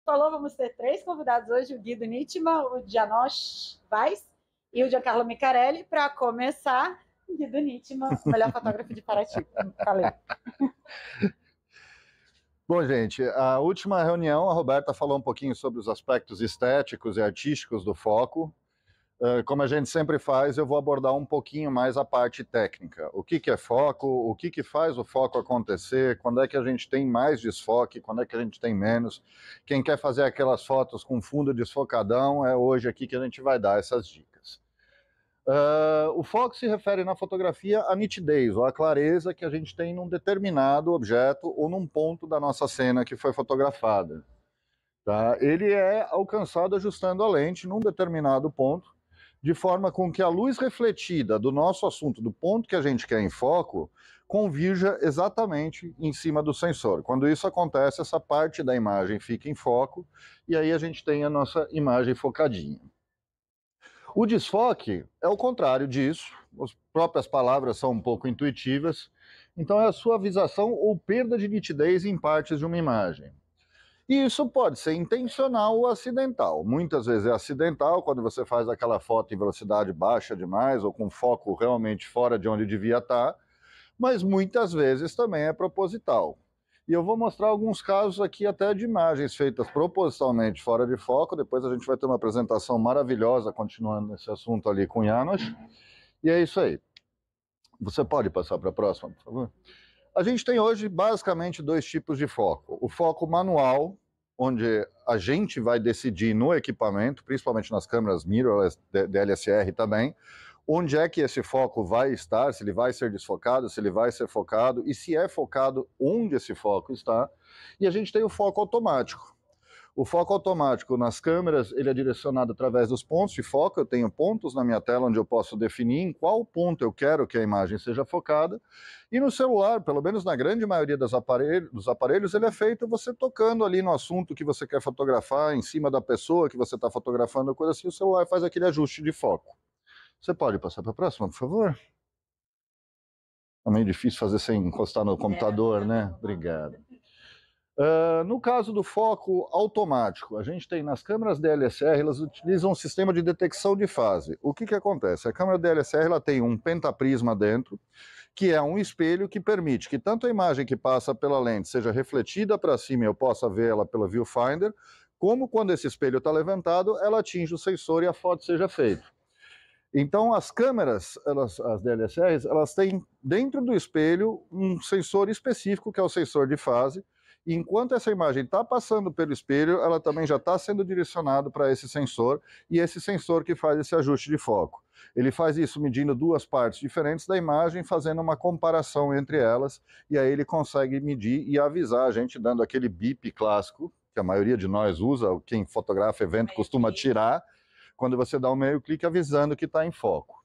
falou, vamos ter três convidados hoje, o Guido Nitman, o Janosch Weiss e o Giancarlo Micarelli, para começar. Guido Nitman, o melhor fotógrafo de Paraty. Falei. Bom, gente, a última reunião, a Roberta falou um pouquinho sobre os aspectos estéticos e artísticos do foco. Como a gente sempre faz, eu vou abordar um pouquinho mais a parte técnica. O que é foco, o que faz o foco acontecer, quando é que a gente tem mais desfoque, quando é que a gente tem menos. Quem quer fazer aquelas fotos com fundo desfocadão, é hoje aqui que a gente vai dar essas dicas. O foco se refere na fotografia à nitidez, ou à clareza que a gente tem num determinado objeto ou num ponto da nossa cena que foi fotografada. Tá? Ele é alcançado ajustando a lente num determinado ponto, de forma com que a luz refletida do nosso assunto, do ponto que a gente quer em foco, convirja exatamente em cima do sensor. Quando isso acontece, essa parte da imagem fica em foco, e aí a gente tem a nossa imagem focadinha. O desfoque é o contrário disso, as próprias palavras são um pouco intuitivas, então é a suavização ou perda de nitidez em partes de uma imagem. E isso pode ser intencional ou acidental. Muitas vezes é acidental, quando você faz aquela foto em velocidade baixa demais ou com foco realmente fora de onde devia estar, mas muitas vezes também é proposital. E eu vou mostrar alguns casos aqui até de imagens feitas propositalmente fora de foco. Depois a gente vai ter uma apresentação maravilhosa continuando nesse assunto ali com o János. E é isso aí. Você pode passar para a próxima, por favor? A gente tem hoje basicamente dois tipos de foco. O foco manual, onde a gente vai decidir no equipamento, principalmente nas câmeras mirrorless, DLSR também, onde é que esse foco vai estar, se ele vai ser desfocado, se ele vai ser focado, e se é focado, onde esse foco está. E a gente tem o foco automático. O foco automático nas câmeras, ele é direcionado através dos pontos de foco. Eu tenho pontos na minha tela onde eu posso definir em qual ponto eu quero que a imagem seja focada. E no celular, pelo menos na grande maioria dos aparelhos, ele é feito você tocando ali no assunto que você quer fotografar, em cima da pessoa que você está fotografando, coisa assim, o celular faz aquele ajuste de foco. Você pode passar para a próxima, por favor? É meio difícil fazer sem encostar no computador, né? Obrigado. No caso do foco automático, a gente tem nas câmeras DLSR, elas utilizam um sistema de detecção de fase. O que acontece? A câmera DLSR ela tem um pentaprisma dentro, que é um espelho que permite que tanto a imagem que passa pela lente seja refletida para cima e eu possa vê-la pelo viewfinder, como quando esse espelho está levantado, ela atinge o sensor e a foto seja feita. Então, as câmeras, as DLSRs, elas têm dentro do espelho um sensor específico, que é o sensor de fase, e enquanto essa imagem está passando pelo espelho, ela também já está sendo direcionada para esse sensor, e esse sensor que faz esse ajuste de foco. Ele faz isso medindo duas partes diferentes da imagem, fazendo uma comparação entre elas, e aí ele consegue medir e avisar a gente, dando aquele bip clássico, que a maioria de nós usa, quem fotografa evento costuma tirar, quando você dá um meio clique avisando que está em foco.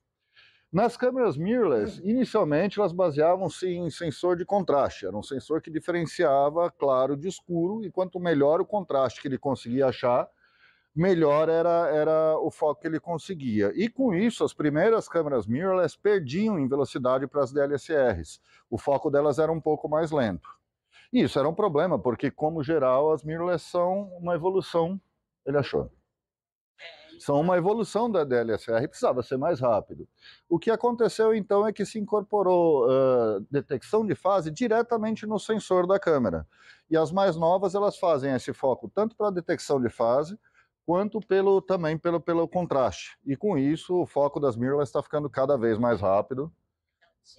Nas câmeras mirrorless, inicialmente elas baseavam-se em sensor de contraste. Era um sensor que diferenciava claro de escuro, e quanto melhor o contraste que ele conseguia achar, melhor era o foco que ele conseguia. E com isso, as primeiras câmeras mirrorless perdiam em velocidade para as DLSRs. O foco delas era um pouco mais lento. E isso era um problema, porque, como geral, as mirrorless são uma evolução, ele achou. São uma evolução da DLSR, precisava ser mais rápido. O que aconteceu então é que se incorporou detecção de fase diretamente no sensor da câmera. E as mais novas elas fazem esse foco tanto para detecção de fase, quanto também pelo contraste. E com isso o foco das mirrorless está ficando cada vez mais rápido.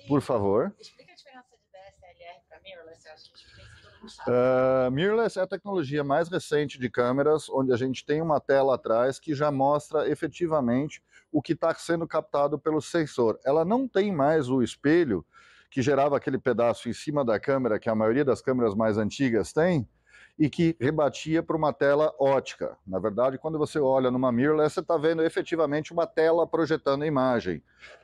Por favor. Explica a diferença de DSLR para mirrorless, eu acho que mirrorless é a tecnologia mais recente de câmeras, onde a gente tem uma tela atrás que já mostra efetivamente o que está sendo captado pelo sensor. Ela não tem mais o espelho que gerava aquele pedaço em cima da câmera, que a maioria das câmeras mais antigas tem, e que rebatia para uma tela ótica. Na verdade, quando você olha numa mirrorless, você está vendo efetivamente uma tela projetando a imagem.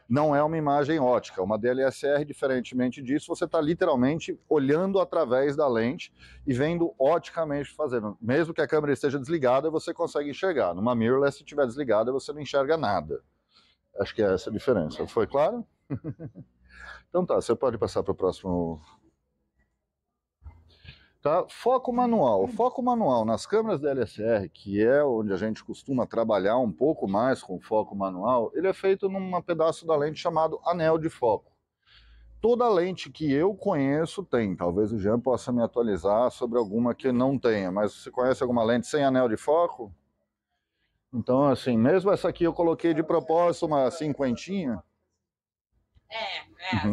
Não é uma imagem ótica. Uma DLSR, diferentemente disso, você está literalmente olhando através da lente e vendo oticamente fazendo. Mesmo que a câmera esteja desligada, você consegue enxergar. Numa mirrorless, se estiver desligada, você não enxerga nada. Acho que é essa a diferença. Foi claro? Então tá, você pode passar para o próximo. Tá? Foco manual. Foco manual nas câmeras DSLR, que é onde a gente costuma trabalhar um pouco mais com foco manual, ele é feito num pedaço da lente chamado anel de foco. Toda lente que eu conheço tem, talvez o Jean possa me atualizar sobre alguma que não tenha, mas você conhece alguma lente sem anel de foco? Então, assim, mesmo essa aqui eu coloquei de propósito uma cinquentinha.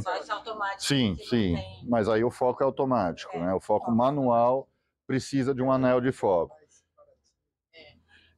Só esse automático. Sim, sim, mas aí o foco é automático, né? O foco manual precisa de um anel de foco.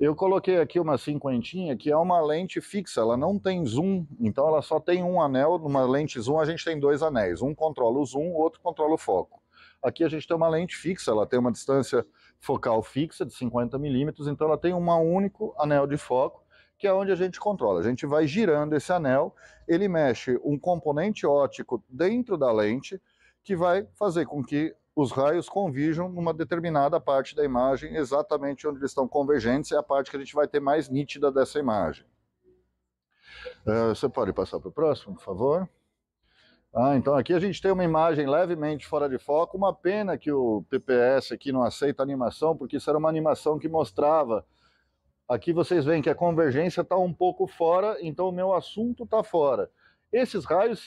Eu coloquei aqui uma cinquentinha, que é uma lente fixa, ela não tem zoom, então ela só tem um anel. Numa lente zoom a gente tem dois anéis, um controla o zoom, o outro controla o foco. Aqui a gente tem uma lente fixa, ela tem uma distância focal fixa de 50 milímetros, então ela tem um único anel de foco, que é onde a gente controla. A gente vai girando esse anel, ele mexe um componente óptico dentro da lente, que vai fazer com que os raios converjam numa determinada parte da imagem, exatamente onde eles estão convergentes, é a parte que a gente vai ter mais nítida dessa imagem. Você pode passar para o próximo, por favor? Então aqui a gente tem uma imagem levemente fora de foco, uma pena que o PPS aqui não aceita animação, porque isso era uma animação que mostrava. Aqui vocês veem que a convergência está um pouco fora, então o meu assunto está fora. Esses raios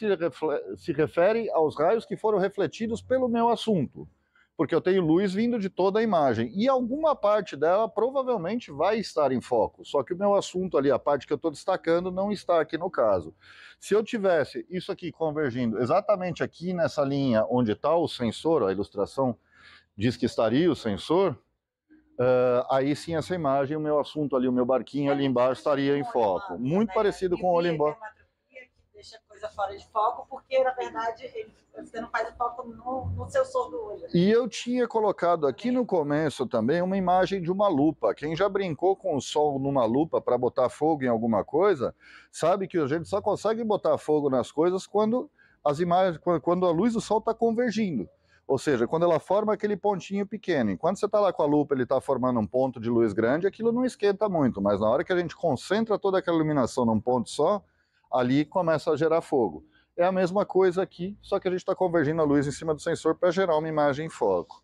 se referem aos raios que foram refletidos pelo meu assunto, porque eu tenho luz vindo de toda a imagem, e alguma parte dela provavelmente vai estar em foco, só que o meu assunto ali, a parte que eu estou destacando, não está aqui no caso. Se eu tivesse isso aqui convergindo exatamente aqui nessa linha onde está o sensor, a ilustração diz que estaria o sensor, aí sim essa imagem, o meu assunto ali, o meu barquinho ali embaixo estaria em foco. Muito parecido com o olho embaixo. Deixa a coisa fora de foco, porque na verdade você não faz o foco no sensor do olho. E eu tinha colocado aqui no começo também uma imagem de uma lupa. Quem já brincou com o sol numa lupa para botar fogo em alguma coisa, sabe que a gente só consegue botar fogo nas coisas quando quando a luz do sol está convergindo. Ou seja, quando ela forma aquele pontinho pequeno. Enquanto você está lá com a lupa, ele está formando um ponto de luz grande, aquilo não esquenta muito. Mas na hora que a gente concentra toda aquela iluminação num ponto só, ali começa a gerar fogo. É a mesma coisa aqui, só que a gente está convergindo a luz em cima do sensor para gerar uma imagem em foco.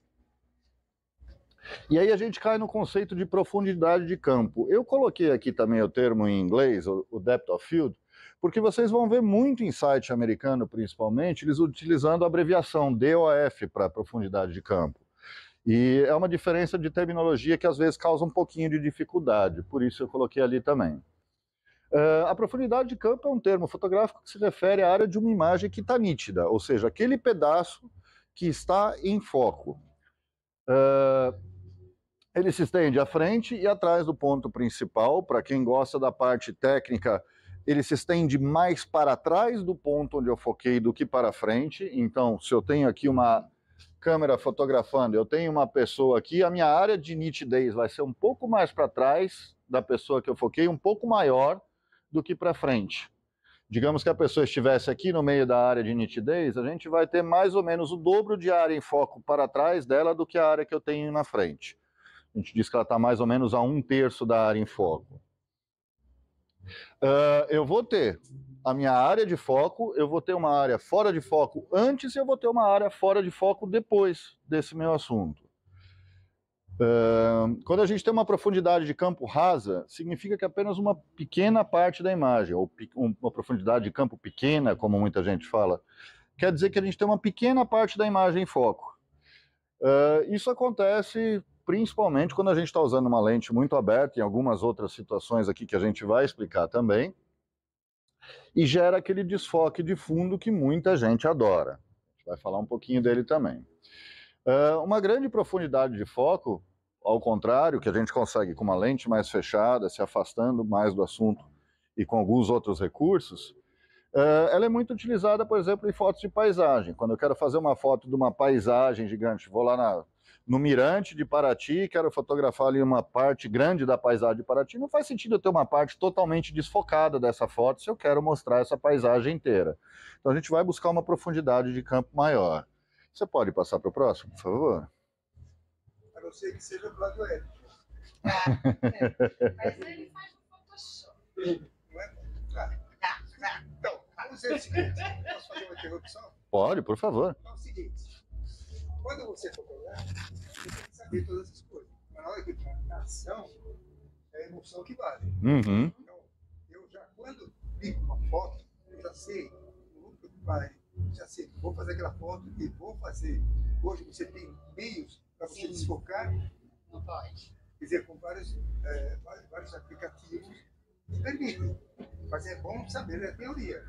E aí a gente cai no conceito de profundidade de campo. Eu coloquei aqui também o termo em inglês, o depth of field, porque vocês vão ver muito em site americano, principalmente, eles utilizando a abreviação DOF para profundidade de campo. E é uma diferença de terminologia que às vezes causa um pouquinho de dificuldade, por isso eu coloquei ali também. A profundidade de campo é um termo fotográfico que se refere à área de uma imagem que está nítida, ou seja, aquele pedaço que está em foco. Ele se estende à frente e atrás do ponto principal. Para quem gosta da parte técnica, ele se estende mais para trás do ponto onde eu foquei do que para frente. Então, se eu tenho aqui uma câmera fotografando, eu tenho uma pessoa aqui, a minha área de nitidez vai ser um pouco mais para trás da pessoa que eu foquei, um pouco maior do que para frente. Digamos que a pessoa estivesse aqui no meio da área de nitidez, a gente vai ter mais ou menos o dobro de área em foco para trás dela do que a área que eu tenho na frente. A gente diz que ela está mais ou menos a 1/3 da área em foco. Eu vou ter a minha área de foco, eu vou ter uma área fora de foco antes e eu vou ter uma área fora de foco depois desse meu assunto. Quando a gente tem uma profundidade de campo rasa, significa que apenas uma pequena parte da imagem, ou uma profundidade de campo pequena, como muita gente fala, quer dizer que a gente tem uma pequena parte da imagem em foco. Isso acontece principalmente quando a gente está usando uma lente muito aberta, em algumas outras situações aqui que a gente vai explicar também, e gera aquele desfoque de fundo que muita gente adora. A gente vai falar um pouquinho dele também. Uma grande profundidade de foco, ao contrário, que a gente consegue com uma lente mais fechada, se afastando mais do assunto e com alguns outros recursos, ela é muito utilizada, por exemplo, em fotos de paisagem. Quando eu quero fazer uma foto de uma paisagem gigante, vou lá no Mirante de Paraty, quero fotografar ali uma parte grande da paisagem de Paraty, não faz sentido eu ter uma parte totalmente desfocada dessa foto se eu quero mostrar essa paisagem inteira. Então a gente vai buscar uma profundidade de campo maior. Você pode passar para o próximo, por favor? A não ser que seja o plano L. Mas ele faz no Photoshop. Não é? Então, vamos dizer o seguinte. Posso fazer uma interrupção? Pode, por favor. É o seguinte. Quando você fotografa, você tem que saber todas essas coisas. Mas na hora que está na ação, é a emoção que vale. Uhum. Então, eu já, quando clico uma foto, eu já sei, não vou preocupar, já sei, vou fazer aquela foto e vou fazer. Hoje você tem meios para você desfocar. Não pode. Quer dizer, com vários aplicativos que permitem. Mas é bom saber a teoria.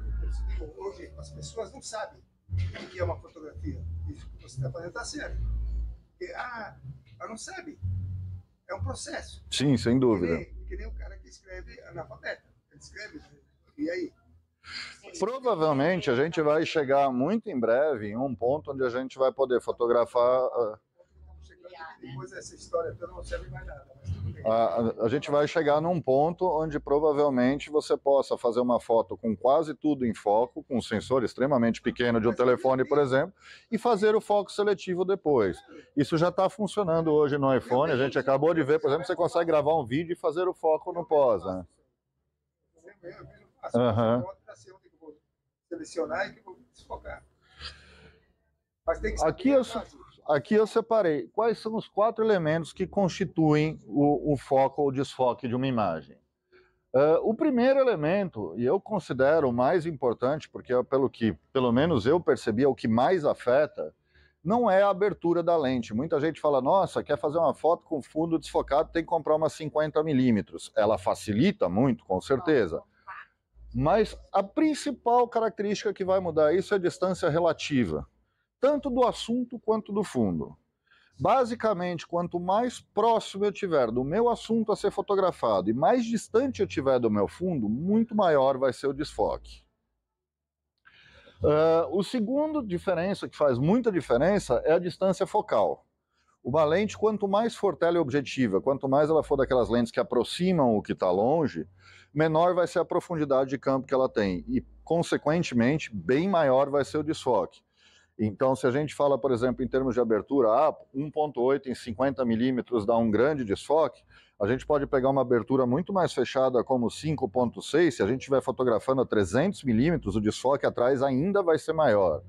Hoje as pessoas não sabem o que é uma fotografia. Isso que você está fazendo está certo. Porque, ela não sabe. É um processo. Sim, sem dúvida. Que nem o cara que escreve analfabeta. Ele escreve, e aí? Provavelmente a gente vai chegar muito em breve em um ponto onde a gente vai poder fotografar. Depois essa história toda não serve mais nada. Mas tudo bem. A gente vai chegar num ponto onde provavelmente você possa fazer uma foto com quase tudo em foco, com um sensor extremamente pequeno de um telefone, por exemplo, e fazer o foco seletivo depois. Isso já está funcionando hoje no iPhone. A gente acabou de ver, por exemplo, você consegue gravar um vídeo e fazer o foco no pós, né? Eu faço uma foto da onde eu vou selecionar e que eu vou desfocar. Mas tem que saber Aqui eu separei quais são os 4 elementos que constituem o foco ou desfoque de uma imagem. O primeiro elemento, e eu considero o mais importante, porque pelo que pelo menos eu percebi, é o que mais afeta, não é a abertura da lente. Muita gente fala, nossa, quer fazer uma foto com fundo desfocado, tem que comprar uma 50mm. Ela facilita muito, com certeza. Mas a principal característica que vai mudar isso é a distância relativa, tanto do assunto quanto do fundo. Basicamente, quanto mais próximo eu tiver do meu assunto a ser fotografado e mais distante eu tiver do meu fundo, muito maior vai ser o desfoque. O segundo diferença, que faz muita diferença, é a distância focal. Uma lente, quanto mais for teleobjetiva, quanto mais ela for daquelas lentes que aproximam o que está longe, menor vai ser a profundidade de campo que ela tem e, consequentemente, bem maior vai ser o desfoque. Então, se a gente fala, por exemplo, em termos de abertura, 1.8 em 50mm dá um grande desfoque, a gente pode pegar uma abertura muito mais fechada como 5.6, se a gente estiver fotografando a 300mm, o desfoque atrás ainda vai ser maior.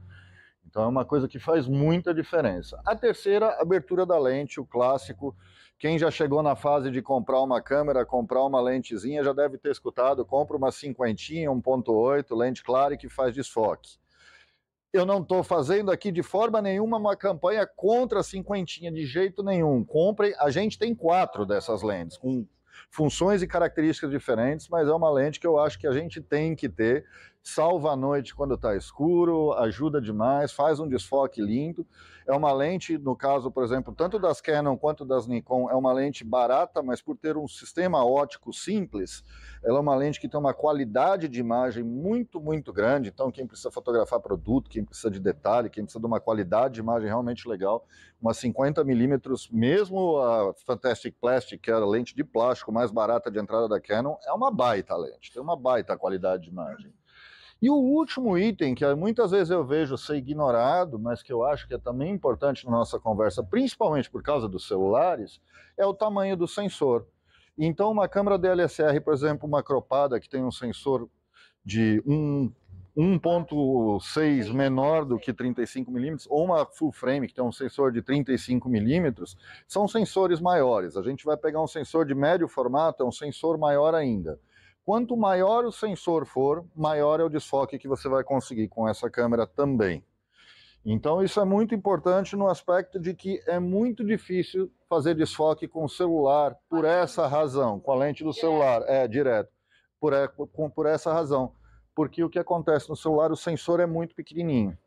Então é uma coisa que faz muita diferença. A terceira, abertura da lente, o clássico. Quem já chegou na fase de comprar uma câmera, comprar uma lentezinha, já deve ter escutado, compra uma 50, 1.8, lente clara que faz desfoque. Eu não estou fazendo aqui de forma nenhuma uma campanha contra a 50, de jeito nenhum. Comprem, a gente tem 4 dessas lentes, com funções e características diferentes, mas é uma lente que eu acho que a gente tem que ter. Salva a noite quando está escuro, ajuda demais, faz um desfoque lindo. É uma lente, no caso, por exemplo, tanto das Canon quanto das Nikon, é uma lente barata, mas por ter um sistema óptico simples, ela é uma lente que tem uma qualidade de imagem muito, muito grande. Então, quem precisa fotografar produto, quem precisa de detalhe, quem precisa de uma qualidade de imagem realmente legal, uma 50mm, mesmo a Fantastic Plastic, que é a lente de plástico mais barata de entrada da Canon, é uma baita lente, tem uma baita qualidade de imagem. E o último item, que muitas vezes eu vejo ser ignorado, mas que eu acho que é também importante na nossa conversa, principalmente por causa dos celulares, é o tamanho do sensor. Então, uma câmera DSLR, por exemplo, uma cropada que tem um sensor de 1.6 menor do que 35mm, ou uma full frame que tem um sensor de 35mm, são sensores maiores. A gente vai pegar um sensor de médio formato, é um sensor maior ainda. Quanto maior o sensor for, maior é o desfoque que você vai conseguir com essa câmera também. Então isso é muito importante no aspecto de que é muito difícil fazer desfoque com o celular por essa razão, com a lente do celular, direto, por essa razão. Porque o que acontece no celular, o sensor é muito pequenininho.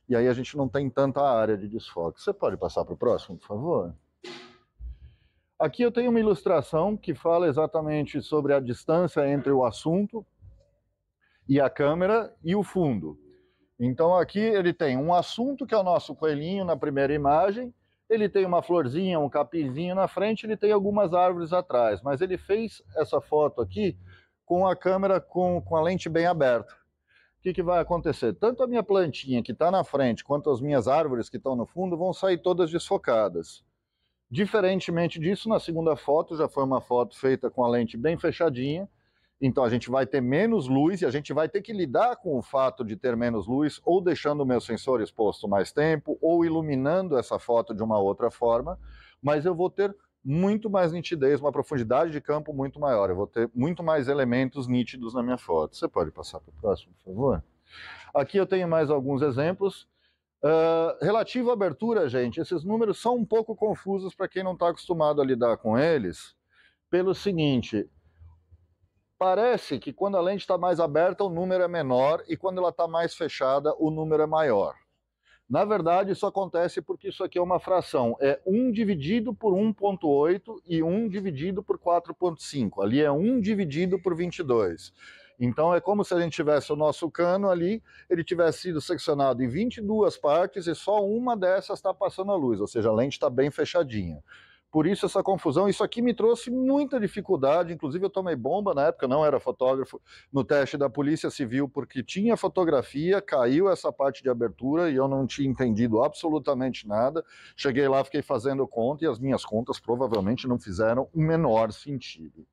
E aí a gente não tem tanta área de desfoque. Você pode passar para o próximo, por favor? Aqui eu tenho uma ilustração que fala exatamente sobre a distância entre o assunto e a câmera e o fundo. Então aqui ele tem um assunto, que é o nosso coelhinho na primeira imagem, ele tem uma florzinha, um capizinho na frente, ele tem algumas árvores atrás, mas ele fez essa foto aqui com a câmera com a lente bem aberta. O que vai acontecer? Tanto a minha plantinha que está na frente, quanto as minhas árvores que estão no fundo, vão sair todas desfocadas. Diferentemente disso, na segunda foto, já foi uma foto feita com a lente bem fechadinha, Então a gente vai ter menos luz e a gente vai ter que lidar com o fato de ter menos luz, ou deixando o meu sensor exposto mais tempo, ou iluminando essa foto de uma outra forma, mas eu vou ter muito mais nitidez, uma profundidade de campo muito maior, eu vou ter muito mais elementos nítidos na minha foto. Você pode passar para o próximo, por favor? Aqui eu tenho mais alguns exemplos. Relativo à abertura, gente, esses números são um pouco confusos para quem não está acostumado a lidar com eles, pelo seguinte: parece que quando a lente está mais aberta o número é menor e quando ela está mais fechada o número é maior. Na verdade, isso acontece porque isso aqui é uma fração, é 1 dividido por 1.8 e 1 dividido por 4.5, ali é 1 dividido por 22. Então é como se a gente tivesse o nosso cano ali, ele tivesse sido seccionado em 22 partes e só uma dessas está passando a luz, ou seja, a lente está bem fechadinha. Por isso essa confusão, isso aqui me trouxe muita dificuldade, inclusive eu tomei bomba na época, não era fotógrafo, no teste da Polícia Civil, porque tinha fotografia, caiu essa parte de abertura e eu não tinha entendido absolutamente nada. Cheguei lá, fiquei fazendo conta e as minhas contas provavelmente não fizeram o menor sentido.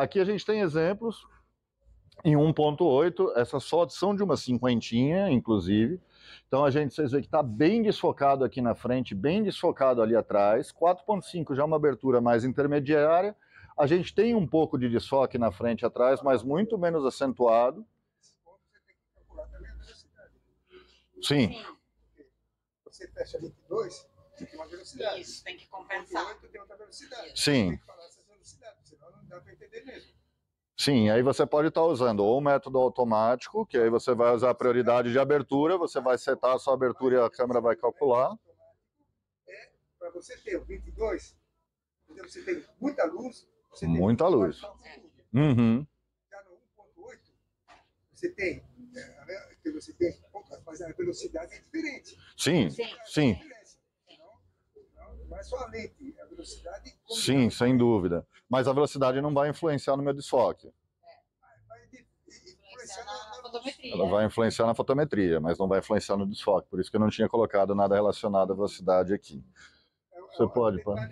Aqui a gente tem exemplos em 1.8, essas fotos são de uma cinquentinha, inclusive. Então vocês veem que está bem desfocado aqui na frente, bem desfocado ali atrás. 4.5 já é uma abertura mais intermediária. A gente tem um pouco de desfoque na frente e atrás, mas muito menos acentuado. Sim. Você fecha 22, você tem uma velocidade. Isso, tem que compensar. 28 tem outra velocidade. Sim. Tem que falar essa velocidade, senão não dá para entender mesmo. Sim, aí você pode estar usando ou o método automático, que aí você vai usar a prioridade de abertura, você vai setar a sua abertura e a câmera vai calcular. Para você ter o 22, você tem muita luz. Você muita tem luz. Uhum. Já no 1.8, você tem mas a velocidade é diferente. Sim, sim. Não é só a lente, a velocidade... Sim, sem dúvida. Mas a velocidade não vai influenciar no meu desfoque. Vai influenciar na fotometria. Ela vai influenciar na fotometria, mas não vai influenciar no desfoque. Por isso que eu não tinha colocado nada relacionado à velocidade aqui. Você pode, pá.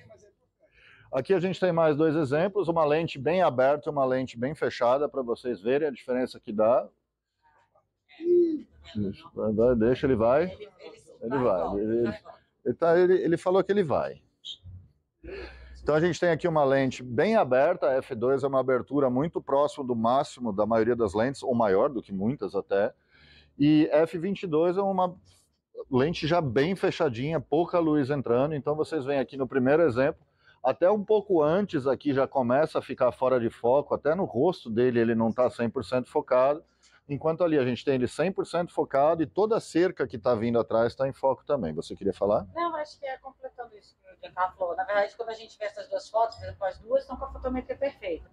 Aqui a gente tem mais dois exemplos, uma lente bem aberta e uma lente bem fechada, para vocês verem a diferença que dá. Deixa, ele vai. Ele vai. Ele falou que ele vai. Então a gente tem aqui uma lente bem aberta, a f2 é uma abertura muito próximo do máximo da maioria das lentes, ou maior do que muitas até, e f22 é uma lente já bem fechadinha, pouca luz entrando, então vocês veem aqui no primeiro exemplo, até um pouco antes aqui já começa a ficar fora de foco, até no rosto dele ele não está 100% focado, enquanto ali a gente tem ele 100% focado e toda a cerca que está vindo atrás está em foco também. Você queria falar? Não, acho que é completando isso que o Giancarlo falou. Na verdade, quando a gente vê essas duas fotos, por exemplo, as duas estão com a fotometria perfeita.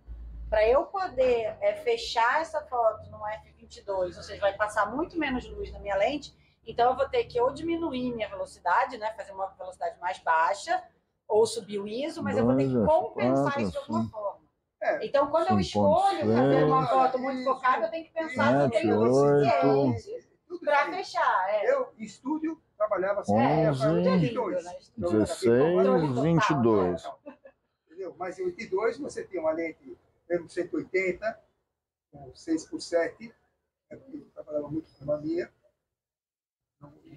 Para eu poder fechar essa foto no f22, ou seja, vai passar muito menos luz na minha lente, então eu vou ter que ou diminuir minha velocidade, né, fazer uma velocidade mais baixa, ou subir o ISO, mas eu vou ter que compensar isso de alguma forma. Então, quando eu escolho fazer uma foto muito focada, eu tenho que pensar se tem luz suficiente para fechar. Eu, em estúdio, trabalhava assim. 16, 22. Entendeu? Mas em 22, você tem uma lente mesmo 180, com 6x7. Eu trabalhava muito com uma minha.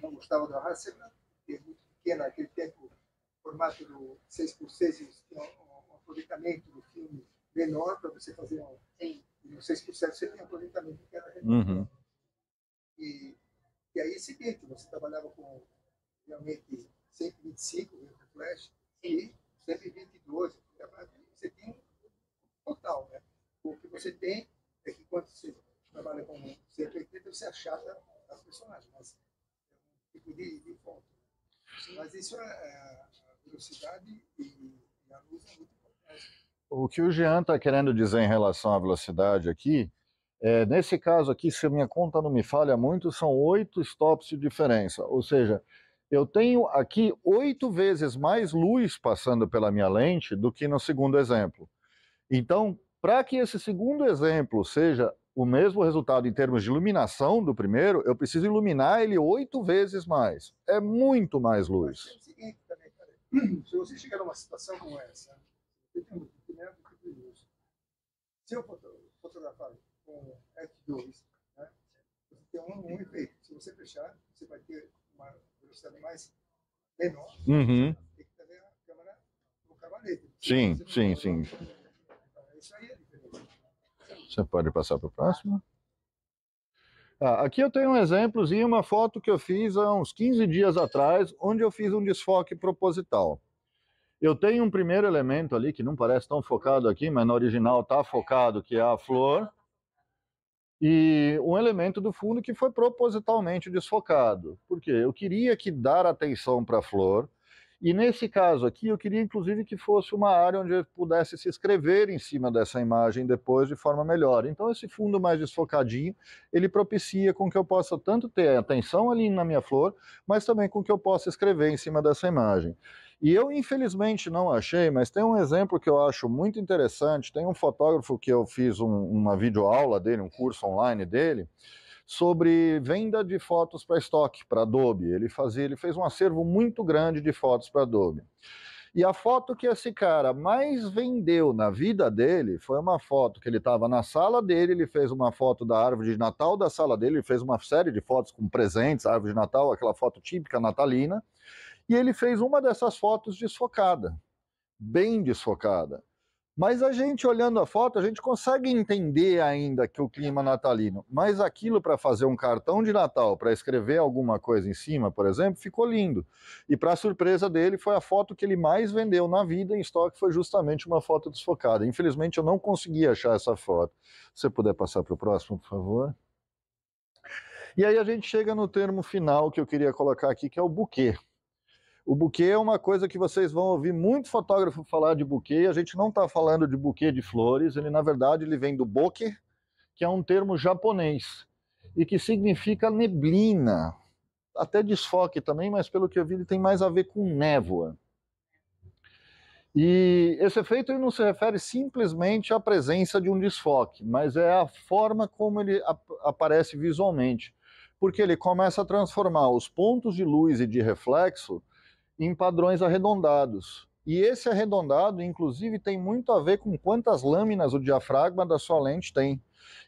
Não gostava da Hasselblad, porque é muito pequena naquele tempo. O formato do 6x6 tinha um aproveitamento do filme menor para você fazer um. Sim. No 6x7 você tem um aproveitamento que era E aí é o seguinte, você trabalhava com realmente 125 com flash e 122, você tem um total, né? O que você tem é que quando você trabalha com 180, você achata as personagens, mas é um tipo de foto. Mas isso a velocidade e a luz é muito importante. O que o Jean está querendo dizer em relação à velocidade aqui, nesse caso aqui, se a minha conta não me falha muito, são 8 stops de diferença. Ou seja, eu tenho aqui 8 vezes mais luz passando pela minha lente do que no segundo exemplo. Então, para que esse segundo exemplo seja o mesmo resultado em termos de iluminação do primeiro, eu preciso iluminar ele 8 vezes mais. É muito mais luz. É o seguinte também, cara. Se você chegar numa situação como essa, você tem um determinado tipo de luz. Se eu fotografar com F2, né, você tem um efeito. Se você fechar, você vai ter uma velocidade mais menor. Uhum. Tem que ter a câmera no cavalete. Sim. Então, isso aí é a diferença. Você pode passar para o próximo? Aqui eu tenho um exemplozinho, uma foto que eu fiz há uns 15 dias atrás, onde eu fiz um desfoque proposital. Eu tenho um primeiro elemento ali, que não parece tão focado aqui, mas no original está focado, que é a flor. E um elemento do fundo que foi propositalmente desfocado. Por quê? Eu queria dar atenção para a flor. E nesse caso aqui, eu queria inclusive que fosse uma área onde eu pudesse se escrever em cima dessa imagem depois de forma melhor. Então esse fundo mais desfocadinho, ele propicia com que eu possa tanto ter atenção ali na minha flor, mas também com que eu possa escrever em cima dessa imagem. E eu infelizmente não achei, mas tem um exemplo que eu acho muito interessante. Tem um fotógrafo que eu fiz uma videoaula dele, um curso online dele, sobre venda de fotos para estoque, para Adobe. Ele fez um acervo muito grande de fotos para Adobe. E a foto que esse cara mais vendeu na vida dele foi uma foto que ele estava na sala dele, ele fez uma foto da árvore de Natal da sala dele, ele fez uma série de fotos com presentes, árvore de Natal, aquela foto típica natalina, e ele fez uma dessas fotos desfocada, bem desfocada. Mas a gente, olhando a foto, a gente consegue entender ainda que o clima natalino, mas aquilo para fazer um cartão de Natal, para escrever alguma coisa em cima, por exemplo, ficou lindo. E para surpresa dele, foi a foto que ele mais vendeu na vida em estoque, foi justamente uma foto desfocada. Infelizmente, eu não consegui achar essa foto. Se você puder passar para o próximo, por favor. E aí a gente chega no termo final que eu queria colocar aqui, que é o buquê. O buquê é uma coisa que vocês vão ouvir muito fotógrafo falar de buquê. A gente não está falando de buquê de flores, ele na verdade ele vem do bokeh, que é um termo japonês, e que significa neblina, até desfoque também, mas pelo que eu vi ele tem mais a ver com névoa. E esse efeito ele não se refere simplesmente à presença de um desfoque, mas é a forma como ele aparece visualmente, porque ele começa a transformar os pontos de luz e de reflexo em padrões arredondados. E esse arredondado, inclusive, tem muito a ver com quantas lâminas o diafragma da sua lente tem.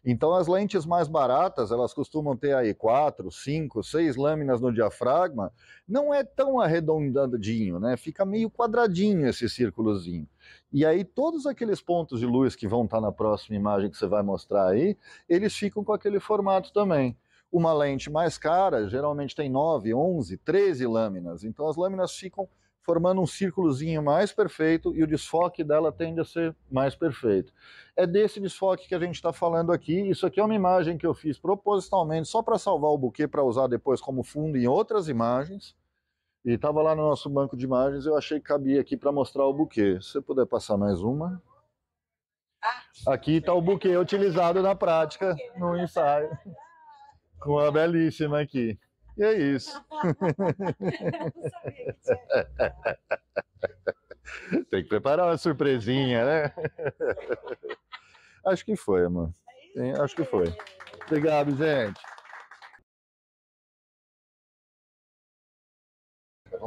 Então, as lentes mais baratas, elas costumam ter aí 4, 5, 6 lâminas no diafragma. Não é tão arredondadinho, né? Fica meio quadradinho esse círculozinho. E aí, todos aqueles pontos de luz que vão estar na próxima imagem que você vai mostrar aí, eles ficam com aquele formato também. Uma lente mais cara geralmente tem 9, 11, 13 lâminas. Então as lâminas ficam formando um círculozinho mais perfeito e o desfoque dela tende a ser mais perfeito. É desse desfoque que a gente está falando aqui. Isso aqui é uma imagem que eu fiz propositalmente só para salvar o buquê para usar depois como fundo em outras imagens. E estava lá no nosso banco de imagens, eu achei que cabia aqui para mostrar o buquê. Se você puder passar mais uma. Aqui está o buquê utilizado na prática, no ensaio. Com a belíssima aqui. E é isso. Tem que preparar uma surpresinha, né? Acho que foi, amor. Acho que foi. Obrigado, gente.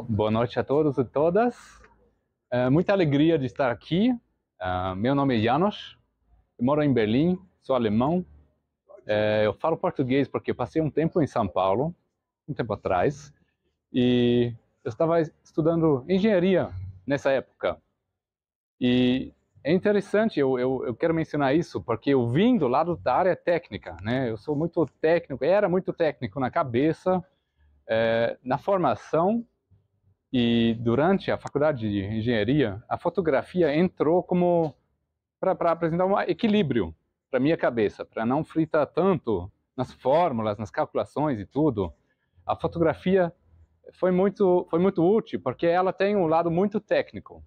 Boa noite a todos e todas. Muita alegria de estar aqui. Meu nome é Janos. Eu moro em Berlim, sou alemão. Eu falo português porque eu passei um tempo em São Paulo, um tempo atrás, e eu estava estudando engenharia nessa época. E é interessante, eu quero mencionar isso, porque eu vim do lado da área técnica, né? Eu sou muito técnico, era muito técnico na cabeça, na formação, e durante a faculdade de engenharia, a fotografia entrou como para apresentar um equilíbrio para minha cabeça, para não fritar tanto nas fórmulas, nas calculações e tudo. A fotografia foi muito útil, porque ela tem um lado muito técnico,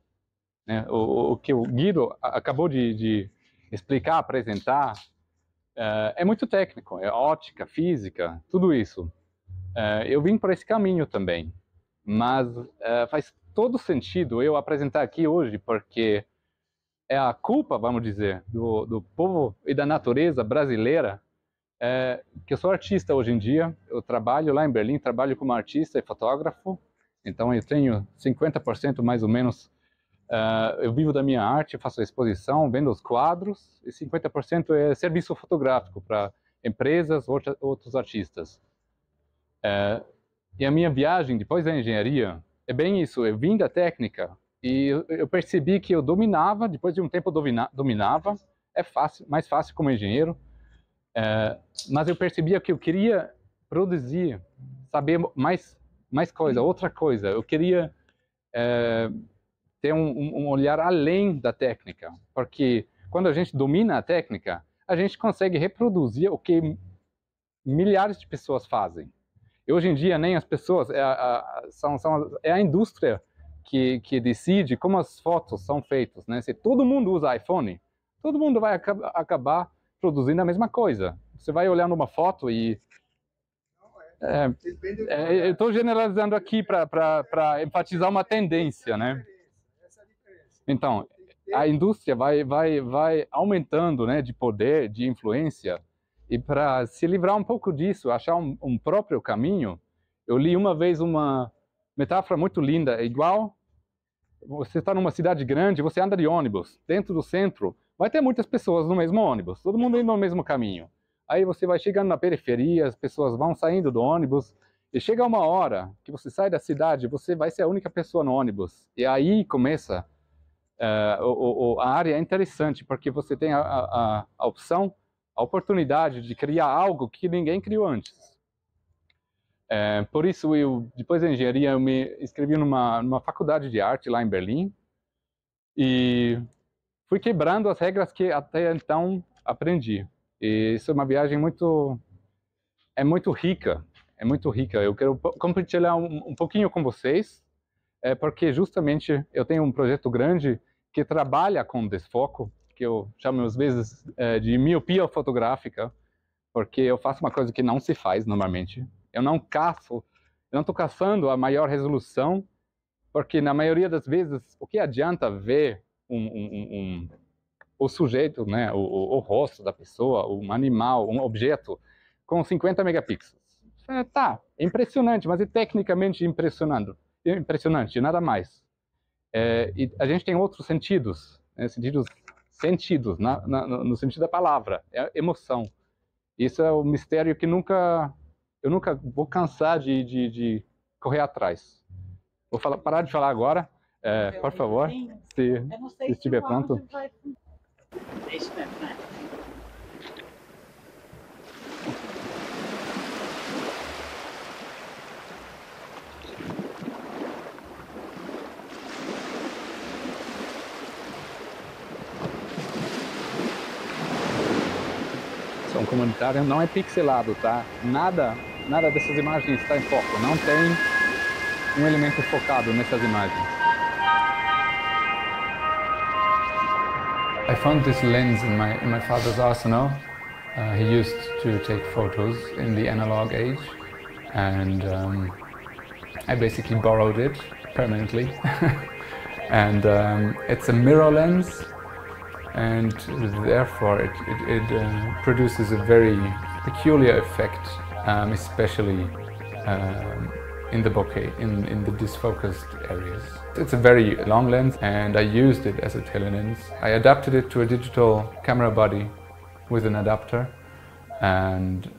né? O que o Guido acabou de explicar, apresentar, é muito técnico, é ótica, física, tudo isso. Eu vim por esse caminho também, mas faz todo sentido eu apresentar aqui hoje, porque é a culpa, vamos dizer, do povo e da natureza brasileira, que eu sou artista hoje em dia. Eu trabalho lá em Berlim, trabalho como artista e fotógrafo, então eu tenho 50% mais ou menos eu vivo da minha arte, faço exposição, vendo os quadros, e 50% é serviço fotográfico para empresas, outros artistas. E a minha viagem depois da engenharia é bem isso, eu vim da técnica e eu percebi que eu dominava, depois de um tempo dominava, é fácil, mais fácil como engenheiro, mas eu percebia que eu queria produzir, saber mais coisa, outra coisa, eu queria ter um olhar além da técnica, porque quando a gente domina a técnica, a gente consegue reproduzir o que milhares de pessoas fazem. E hoje em dia nem as pessoas, é a indústria que decide como as fotos são feitas, né? Se todo mundo usa iPhone, todo mundo vai acabar produzindo a mesma coisa. Você vai olhar numa foto e eu estou generalizando aqui para enfatizar uma tendência, né? Então, a indústria vai aumentando, né, de poder, de influência, e para se livrar um pouco disso, achar um próprio caminho, eu li uma vez uma metáfora muito linda, é igual você está numa cidade grande, você anda de ônibus, dentro do centro, vai ter muitas pessoas no mesmo ônibus, todo mundo indo no mesmo caminho. Aí você vai chegando na periferia, as pessoas vão saindo do ônibus, e chega uma hora que você sai da cidade, você vai ser a única pessoa no ônibus. E aí começa, a área é interessante, porque você tem a opção, a oportunidade de criar algo que ninguém criou antes. Por isso, depois da engenharia, eu me inscrevi numa faculdade de arte lá em Berlim, e fui quebrando as regras que até então aprendi. E isso é uma viagem muito rica, é muito rica. Eu quero compartilhar um pouquinho com vocês, porque justamente eu tenho um projeto grande que trabalha com desfoco, que eu chamo às vezes de miopia fotográfica, porque eu faço uma coisa que não se faz normalmente. Eu não estou caçando a maior resolução, porque na maioria das vezes, o que adianta ver o sujeito, né, o rosto da pessoa, um animal, um objeto, com 50 megapixels. Tá, é impressionante, mas é tecnicamente impressionante, nada mais. E a gente tem outros sentidos, né, sentidos no sentido da palavra, é emoção. Isso é o mistério que eu nunca vou cansar de correr atrás. Vou parar de falar agora, por favor, se estiver pronto. É isso mesmo, né? Som comunitário não é pixelado, tá? Nada dessas imagens está em foco, não tem um elemento focado nessas imagens. I found this lens in my father's arsenal. He used to take photos in the analog age, and I basically borrowed it permanently. And it's a mirror lens, and therefore it produces a very peculiar effect, especially in the bokeh, in the disfocused areas. It's a very long lens, and I used it as a telelens. I adapted it to a digital camera body with an adapter, and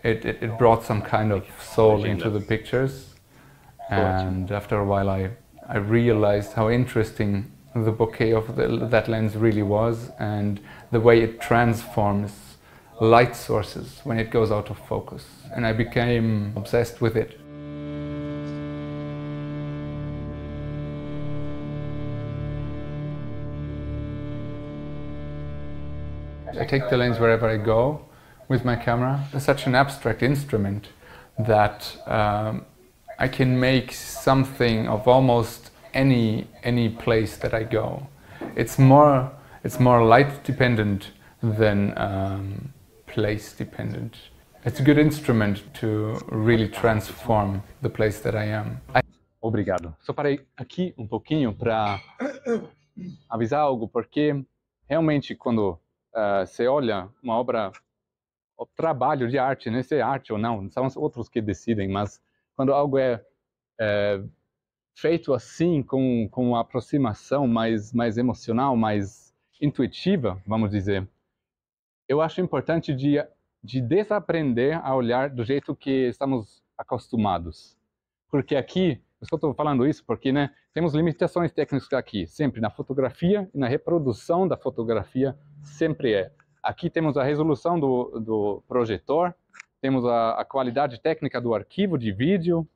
it brought some kind of soul into the pictures. And after a while I realized how interesting the bokeh of that lens really was, and the way it transforms light sources when it goes out of focus. And I became obsessed with it. I take the lens wherever I go with my camera. It's such an abstract instrument that I can make something of almost any place that I go. It's more light dependent than place dependent. It's a good instrument to really transform the place that I am. Obrigado. Só parei aqui um pouquinho para avisar algo, porque realmente quando você olha uma obra, o trabalho de arte, né, se é arte ou não, são os outros que decidem, mas quando algo é feito assim, com uma aproximação mais emocional, mais intuitiva, vamos dizer, eu acho importante de desaprender a olhar do jeito que estamos acostumados. Porque aqui, eu só estou falando isso porque, né, temos limitações técnicas aqui, sempre na fotografia e na reprodução da fotografia, sempre é. Aqui temos a resolução do projetor, temos a qualidade técnica do arquivo de vídeo,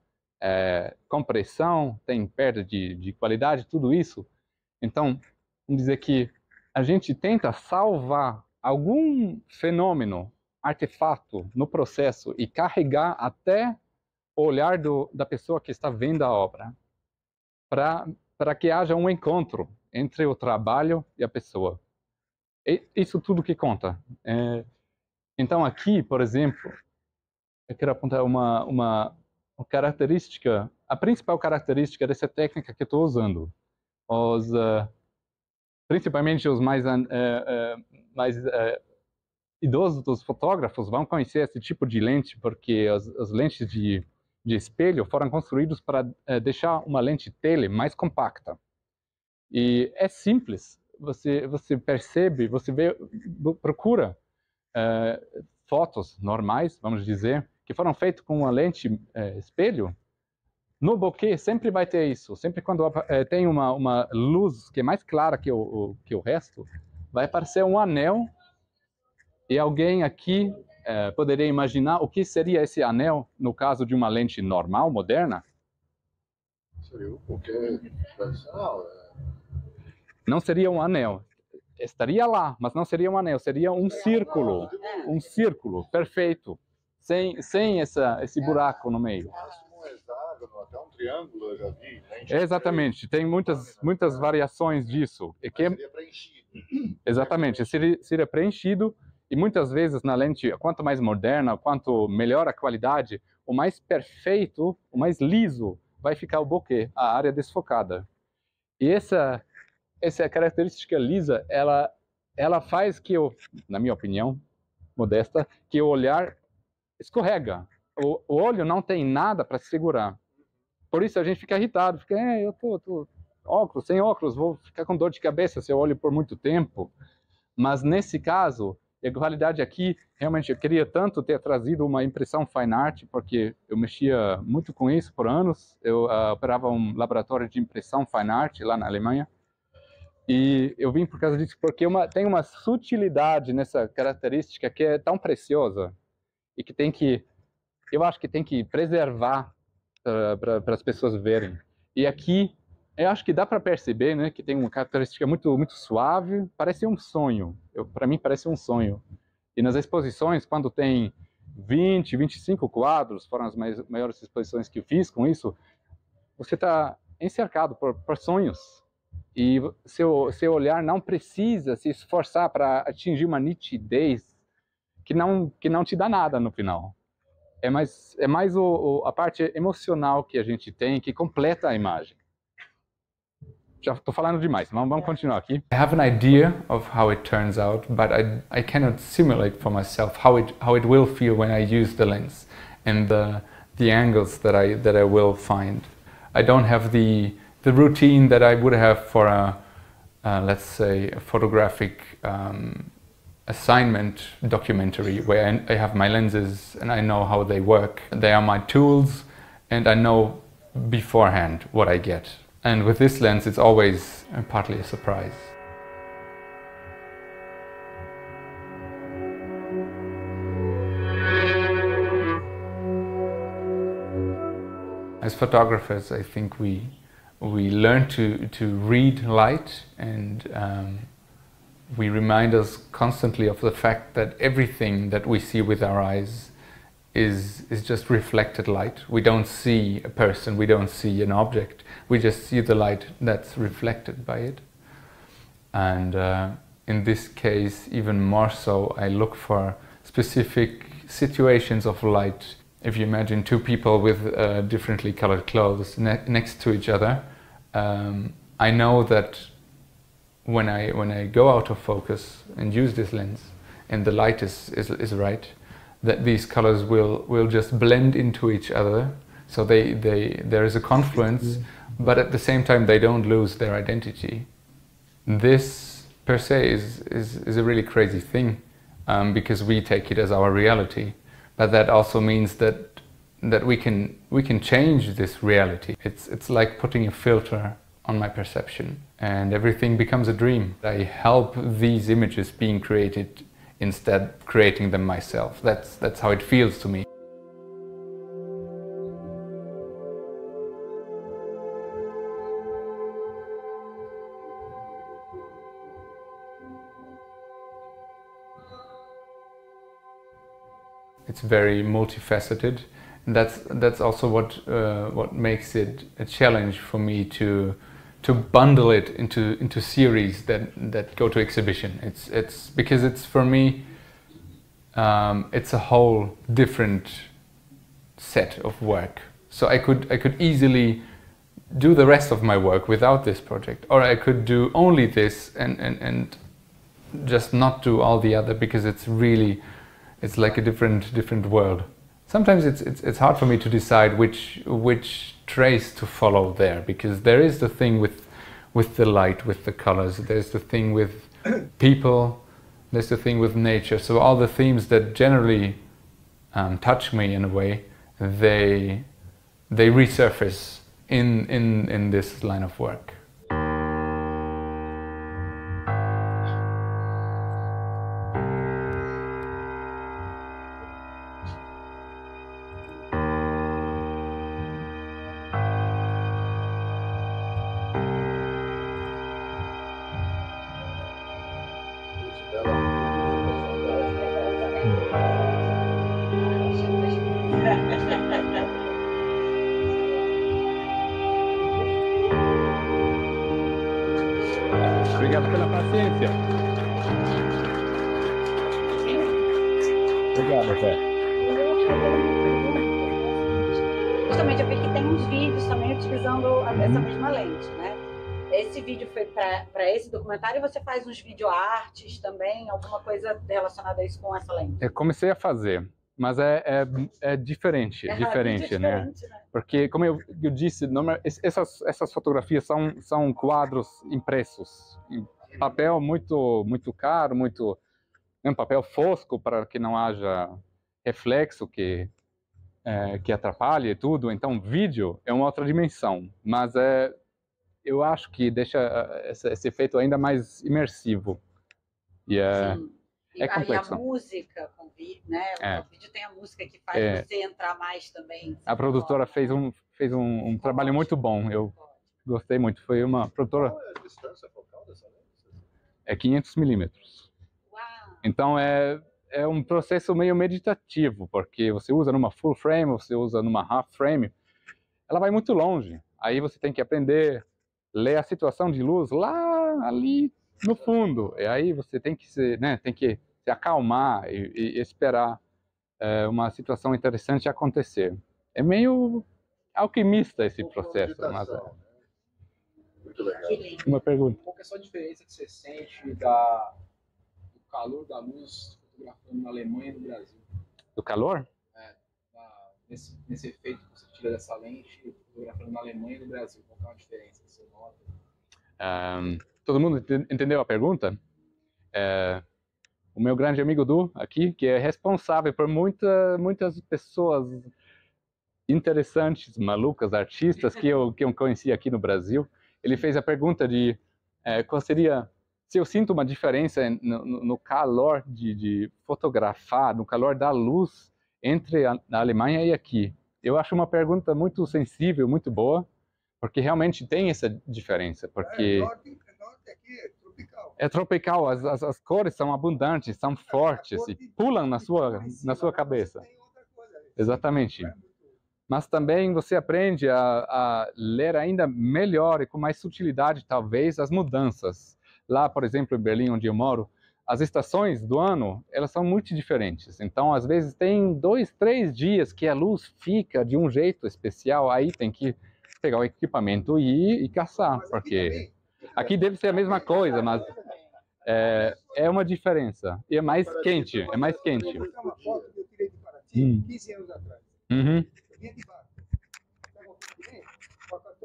compressão, tem perda de qualidade, tudo isso. Então, vamos dizer que a gente tenta salvar algum fenômeno, artefato no processo e carregar até o olhar da pessoa que está vendo a obra, para que haja um encontro entre o trabalho e a pessoa. Isso tudo que conta. Então aqui, por exemplo, eu quero apontar uma característica, a principal característica dessa técnica que eu estou usando. Principalmente os mais idosos dos fotógrafos vão conhecer esse tipo de lente, porque as lentes de espelho foram construídos para deixar uma lente tele mais compacta. E é simples, você percebe, você procura fotos normais, vamos dizer, que foram feitas com uma lente espelho. No bokeh sempre vai ter isso, sempre quando tem uma luz que é mais clara que o resto, vai aparecer um anel e alguém aqui poderia imaginar o que seria esse anel no caso de uma lente normal, moderna? Seria o bokeh tradicional. Não seria um anel, estaria lá, mas não seria um anel, seria um círculo perfeito, sem esse buraco no meio. Até um triângulo eu já vi. Exatamente, tem muitas variações disso. Seria preenchido. Exatamente, seria preenchido e muitas vezes na lente, quanto mais moderna, quanto melhor a qualidade, o mais perfeito, o mais liso vai ficar o bokeh, a área desfocada. E essa característica lisa, ela faz que na minha opinião, modesta, que o olhar escorrega. O olho não tem nada para segurar. Por isso a gente fica irritado, fica, eu tô óculos, sem óculos, vou ficar com dor de cabeça se eu olho por muito tempo. Mas nesse caso, a qualidade aqui, realmente eu queria tanto ter trazido uma impressão fine art, porque eu mexia muito com isso por anos. Eu operava um laboratório de impressão fine art lá na Alemanha. E eu vim por causa disso, porque tem uma sutilidade nessa característica que é tão preciosa e que eu acho que tem que preservar para as pessoas verem. E aqui, eu acho que dá para perceber, né, que tem uma característica muito, muito suave, parece um sonho. Para mim, parece um sonho. E nas exposições, quando tem 20, 25 quadros, foram as maiores exposições que eu fiz com isso, você está encercado por sonhos. E seu olhar não precisa se esforçar para atingir uma nitidez que não te dá nada no final. É mais a parte emocional que a gente tem que completa a imagem. Já estou falando demais, vamos continuar aqui. I have an idea of how it turns out, but I cannot simulate for myself how it will feel when I use the lens and the angles that I will find. I don't have the routine that I would have for let's say a photographic assignment documentary where I have my lenses and I know how they work. They are my tools and I know beforehand what I get. And with this lens it's always partly a surprise. As photographers, I think we learn to read light, and we remind us constantly of the fact that everything that we see with our eyes is just reflected light. We don't see a person, we don't see an object, we just see the light that's reflected by it. And in this case, even more so, I look for specific situations of light. If you imagine two people with differently colored clothes next to each other, I know that when I go out of focus and use this lens and the light is right, that these colors will just blend into each other So there is a confluence, but at the same time they don't lose their identity. This per se is a really crazy thing, because we take it as our reality, but that also means that we can change this reality. It's like putting a filter on my perception, and everything becomes a dream. I help these images being created instead creating them myself. That's how it feels to me. It's very multifaceted, and that's also what makes it a challenge for me to bundle it into series that go to exhibition. It's because it's, for me, it's a whole different set of work. So I could easily do the rest of my work without this project, or I could do only this and just not do all the other, because it's like a different world. Sometimes it's hard for me to decide which trace to follow there, because there is the thing with the light, with the colors, there's the thing with people, there's the thing with nature. So all the themes that generally touch me in a way, they resurface in this line of work. Obrigado pela paciência. Obrigado, Zé. Justamente, eu vi que tem uns vídeos também utilizando essa mesma lente, né? Esse vídeo foi para esse documentário, e você faz uns videoartes também, alguma coisa relacionada a isso com essa lente? Eu comecei a fazer, mas é diferente, né? Porque, como eu disse, essas fotografias são quadros impressos em papel muito caro, um papel fosco para que não haja reflexo que atrapalhe tudo. Então, vídeo é uma outra dimensão, mas eu acho que deixa esse efeito ainda mais imersivo. E é complexo. E a música com vídeo, né? O vídeo tem a música que faz você entrar mais também. A produtora fez um trabalho muito bom. Eu gostei muito. Foi uma produtora. Qual é a distância focal dessa lente? É 500 milímetros. Então é um processo meio meditativo, porque você usa numa full frame, você usa numa half frame, ela vai muito longe. Aí você tem que aprender, ler a situação de luz lá ali no fundo. E aí você tem que se acalmar e esperar uma situação interessante acontecer. É meio alquimista esse processo. Mas Muito legal. Uma pergunta. Qual que é a sua diferença que você sente do calor da luz fotografando na Alemanha e no Brasil? Do calor? Nesse efeito que você tira dessa lente fotografando na Alemanha e no Brasil, qual que é a diferença que você nota? Todo mundo entendeu a pergunta? O meu grande amigo Du, aqui, que é responsável por muitas pessoas interessantes, malucas, artistas que eu conheci aqui no Brasil, ele fez a pergunta de qual seria, se eu sinto uma diferença no calor de fotografar, no calor da luz entre a Alemanha e aqui. Eu acho uma pergunta muito sensível, muito boa, porque realmente tem essa diferença, porque Norte aqui é tropical. é tropical, as cores são abundantes, são fortes e pulam na sua cabeça. Exatamente. Mas também você aprende a ler ainda melhor e com mais sutilidade, talvez, as mudanças. Lá, por exemplo, em Berlim, onde eu moro, as estações do ano, elas são muito diferentes. Então, às vezes, tem 2, 3 dias que a luz fica de um jeito especial, aí tem que pegar o equipamento e caçar, porque aqui deve ser a mesma coisa, mas é uma diferença. E é mais quente, Eu vou botar uma foto que eu tirei de Paraty 15 anos atrás. Uhum. Eu vinha de barco.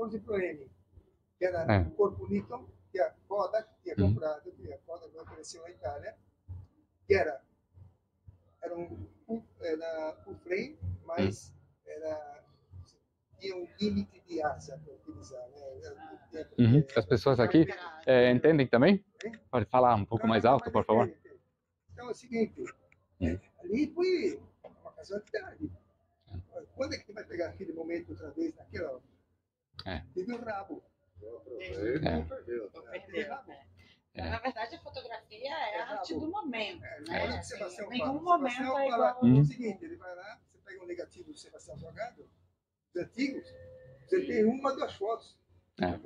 14 Pro M, que era o corpo Nikon, que a Kodak tinha comprado, que a Kodak não apareceu na Itália, que era full frame, mas tinha um limite de asa para utilizar. Né? As pessoas aqui entendem também? Pode falar um pouco mais alto, por favor? Então é o seguinte, ali foi uma casualidade. Quando é que você vai pegar aquele momento outra vez, naquela hora? Teve o rabo. Perdeu. Na verdade, a fotografia é a arte do momento. Né? Sebastião Nenhum fala, momento Sebastião é fala igual. o seguinte, ele vai lá, você pega um negativo do Sebastião jogado, os antigos, você tem uma, duas fotos.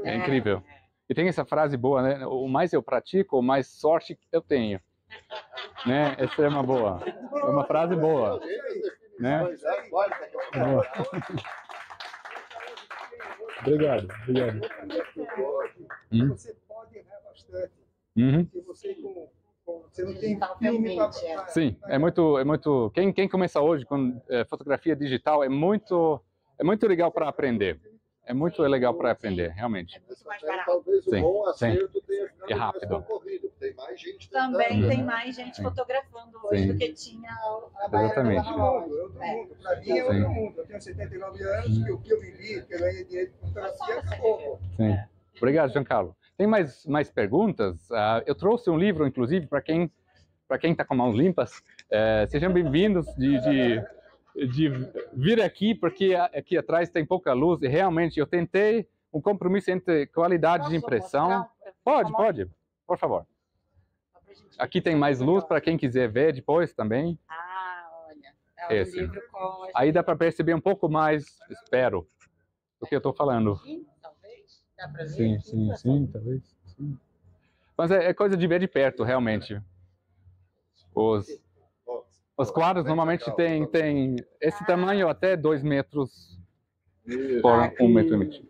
É incrível. E tem essa frase boa, né? O mais eu pratico, o mais sorte eu tenho. Né? Essa é uma boa. É uma frase boa. Né? Boa. Obrigado. Você pode errar bastante. Porque você não tem filme para... Sim, é muito. Quem começa hoje com fotografia digital é muito legal para aprender. É muito legal para aprender, realmente. É muito mais barato. Talvez o Sim, bom acerto tenha ficado é rápido. mais concorrido. Tem mais gente Também tem mais gente fotografando hoje do que tinha a Baiana do Exatamente. Analógico. Para mim é outro mundo. Eu tenho 79 anos, que o que eu vivi, que eu ganhei dinheiro de fotografia, acabou. Sim. Obrigado, Giancarlo. Tem mais perguntas? Eu trouxe um livro, inclusive, para quem está com mãos limpas. Sejam bem-vindos de vir aqui, porque aqui atrás tem pouca luz e realmente eu tentei um compromisso entre qualidade de impressão. Pode, por favor. Aqui tem mais luz para quem quiser ver depois também. Olha, é um livro com... Aí dá para perceber um pouco mais, espero, do que eu estou falando. Talvez, dá para ver. Sim, talvez. Sim. Mas é coisa de ver de perto, realmente. Os quadros normalmente tem esse tamanho até 2 metros por 1 metro e meio.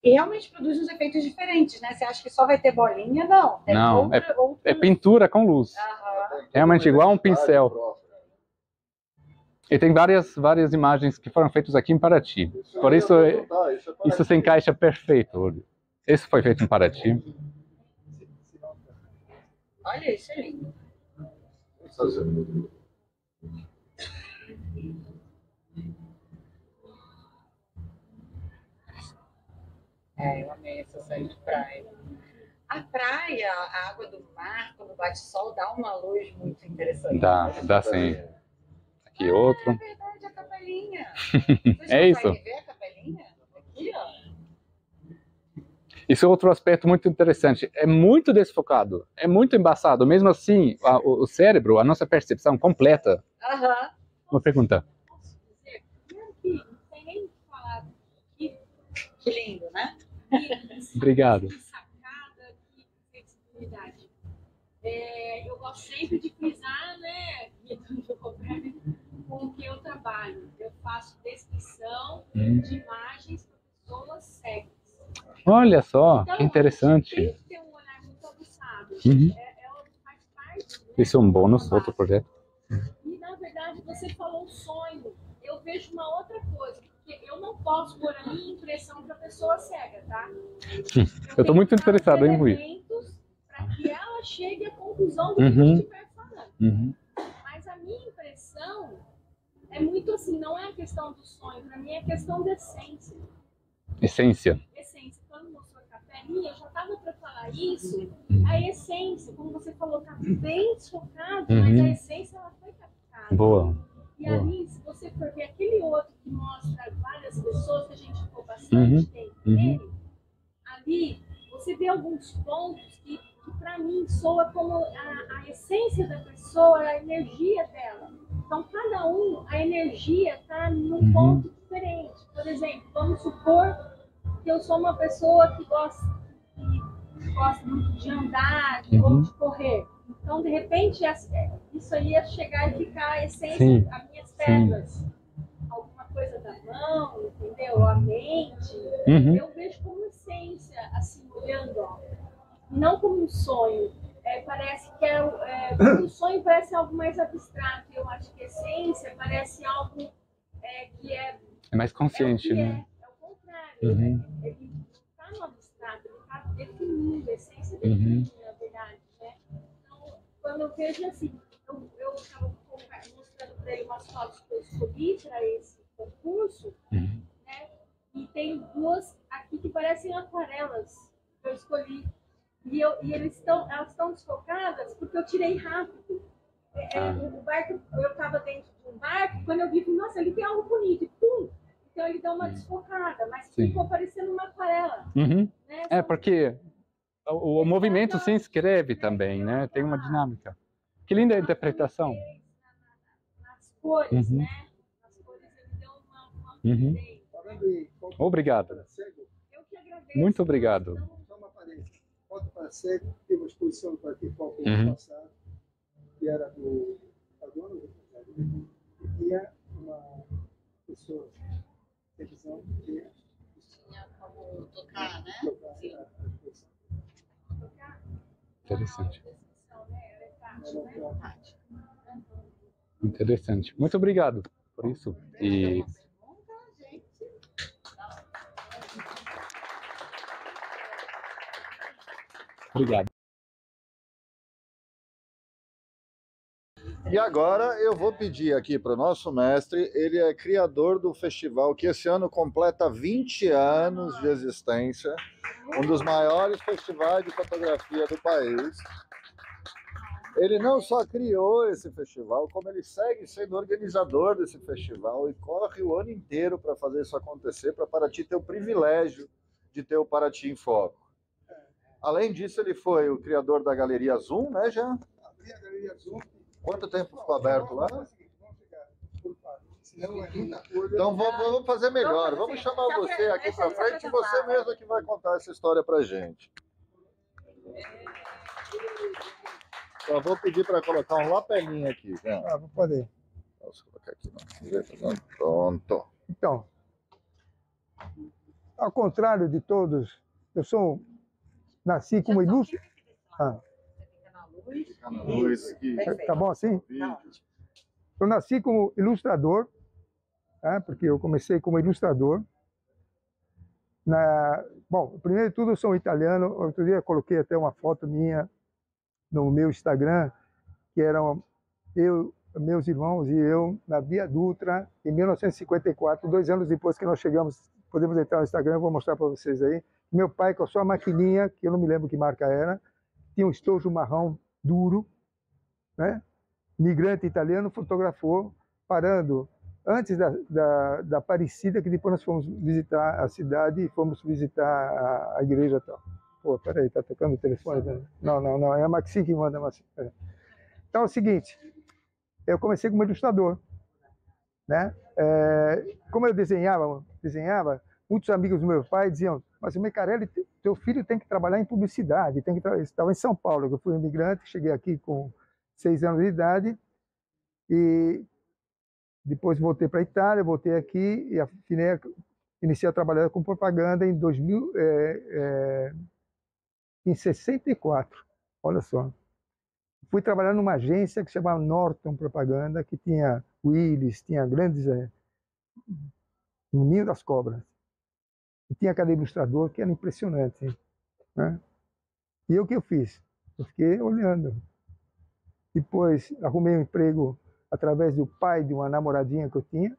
E realmente produz uns efeitos diferentes, né? Você acha que só vai ter bolinha? Não. Tem é pintura com luz. Realmente igual um pincel. E tem várias imagens que foram feitas aqui em Paraty. Por isso, isso se encaixa perfeito. Esse foi feito em Paraty. Olha, isso é lindo. Eu amei essa saída de praia. A praia, a água do mar, quando bate sol, dá uma luz muito interessante. Dá sim. Aqui outro. É verdade, a capelinha. É isso. Você ver a capelinha? Aqui, ó. Isso é outro aspecto muito interessante. É muito desfocado, é muito embaçado. Mesmo assim, o cérebro, a nossa percepção completa. Uma pergunta. Posso dizer? Aqui, não tem nem falado aqui. Que lindo, né? Obrigado. Que sacada, que flexibilidade. Eu gosto sempre de frisar, né, com o que eu trabalho. Eu faço descrição de imagens para pessoas cegas. Olha só, Então, que interessante. tem que ter um olhar muito aguçado. Faz parte, né, Esse é um bônus, outro projeto. E, na verdade, você falou sonho. Eu vejo uma outra coisa, porque eu não posso pôr a minha impressão para a pessoa cega, tá? Eu estou muito interessado em Rui. Para que ela chegue à conclusão do que eu estiver falando. Mas a minha impressão é muito assim, não é a questão do sonho, para mim é a questão da essência. Essência. Quando mostrou a capelinha, eu já estava para falar isso. A essência, como você falou, está bem desfocado, mas a essência ela foi captada. Boa. E ali, se você for ver aquele outro que mostra várias pessoas, que a gente ficou bastante tempo nele, ali você vê alguns pontos que para mim soa como a essência da pessoa, a energia dela. Então, cada a energia está num ponto diferente. Por exemplo, vamos supor que eu sou uma pessoa que gosta muito de andar ou de correr. Então, de repente, isso aí ia chegar e ficar a essência das minhas pernas. Alguma coisa da mão, entendeu? A mente. Eu vejo como essência, assim, olhando, ó. Não como um sonho. parece que o sonho parece algo mais abstrato. Eu acho que a essência parece algo que é mais consciente, né? É o contrário. Ele não está no abstrato, ele está definindo, a essência define, na verdade. Né? Então, quando eu vejo assim, eu estava mostrando para ele umas fotos que eu escolhi para esse concurso, né? E tem duas aqui que parecem aquarelas que eu escolhi. E elas estão desfocadas porque eu tirei rápido. O barco, eu estava dentro de um barco, quando eu vi, nossa, ali tem algo bonito, e pum! Então ele dá uma desfocada, mas ficou parecendo uma aquarela. Né? Porque o movimento se inscreve também, né? Tem uma dinâmica. Que linda interpretação. Nas cores, né? Nas cores ele deu uma ideia. Obrigado. Eu que agradeço. Muito obrigado. Só uma parede. Foto para cego, teve uma exposição para aqui foco no ano passado, que era do dono do projeto. E tinha uma pessoa, televisão, que Tinha como tocar, né? Sim. Interessante. Interessante. Muito obrigado por isso. E obrigado. E agora eu vou pedir aqui para o nosso mestre, ele é criador do festival que esse ano completa 20 anos de existência, um dos maiores festivais de fotografia do país. Ele não só criou esse festival, como ele segue sendo organizador desse festival e corre o ano inteiro para fazer isso acontecer, para Paraty ter o privilégio de ter o Paraty em Foco. Além disso, ele foi o criador da Galeria Zoom, né, Jean? Abri a Galeria Zoom. Quanto tempo ficou aberto lá? Então vamos fazer melhor. Vamos chamar você aqui para frente e você mesmo que vai contar essa história para gente. Só vou pedir para colocar um lapelinho aqui. Vou poder. Vamos colocar aqui. Pronto. Então, ao contrário de todos, nasci como ilustre. Tá bom assim? Eu nasci como ilustrador, porque eu comecei como ilustrador. Bom, primeiro de tudo, eu sou italiano. Outro dia eu coloquei até uma foto minha no meu Instagram, que eram meus irmãos e eu na Via Dutra, em 1954, 2 anos depois que nós chegamos. Podemos entrar no Instagram, eu vou mostrar para vocês aí. Meu pai, com a sua maquininha, que eu não me lembro que marca era, tinha um estojo marrom duro, né? Migrante italiano, fotografou, parando antes da Aparecida, que depois nós fomos visitar a cidade e fomos visitar a igreja e tal. Pô, peraí, tá tocando o telefone? Né? Não, é a Maxi que manda. Então é o seguinte, eu comecei como ilustrador, né? Como eu desenhava, muitos amigos do meu pai diziam, mas o Mecarelli, teu filho tem que trabalhar em publicidade, estava em São Paulo, eu fui imigrante, cheguei aqui com 6 anos de idade, e depois voltei para a Itália, voltei aqui e iniciei a trabalhar com propaganda em 64, olha só. Fui trabalhar numa agência que se chamava Norton Propaganda, que tinha Willis, tinha grandes... no Ninho das Cobras. E tinha cada ilustrador que era impressionante. Né? E o que eu fiz? Eu fiquei olhando. Depois arrumei um emprego através do pai de uma namoradinha que eu tinha.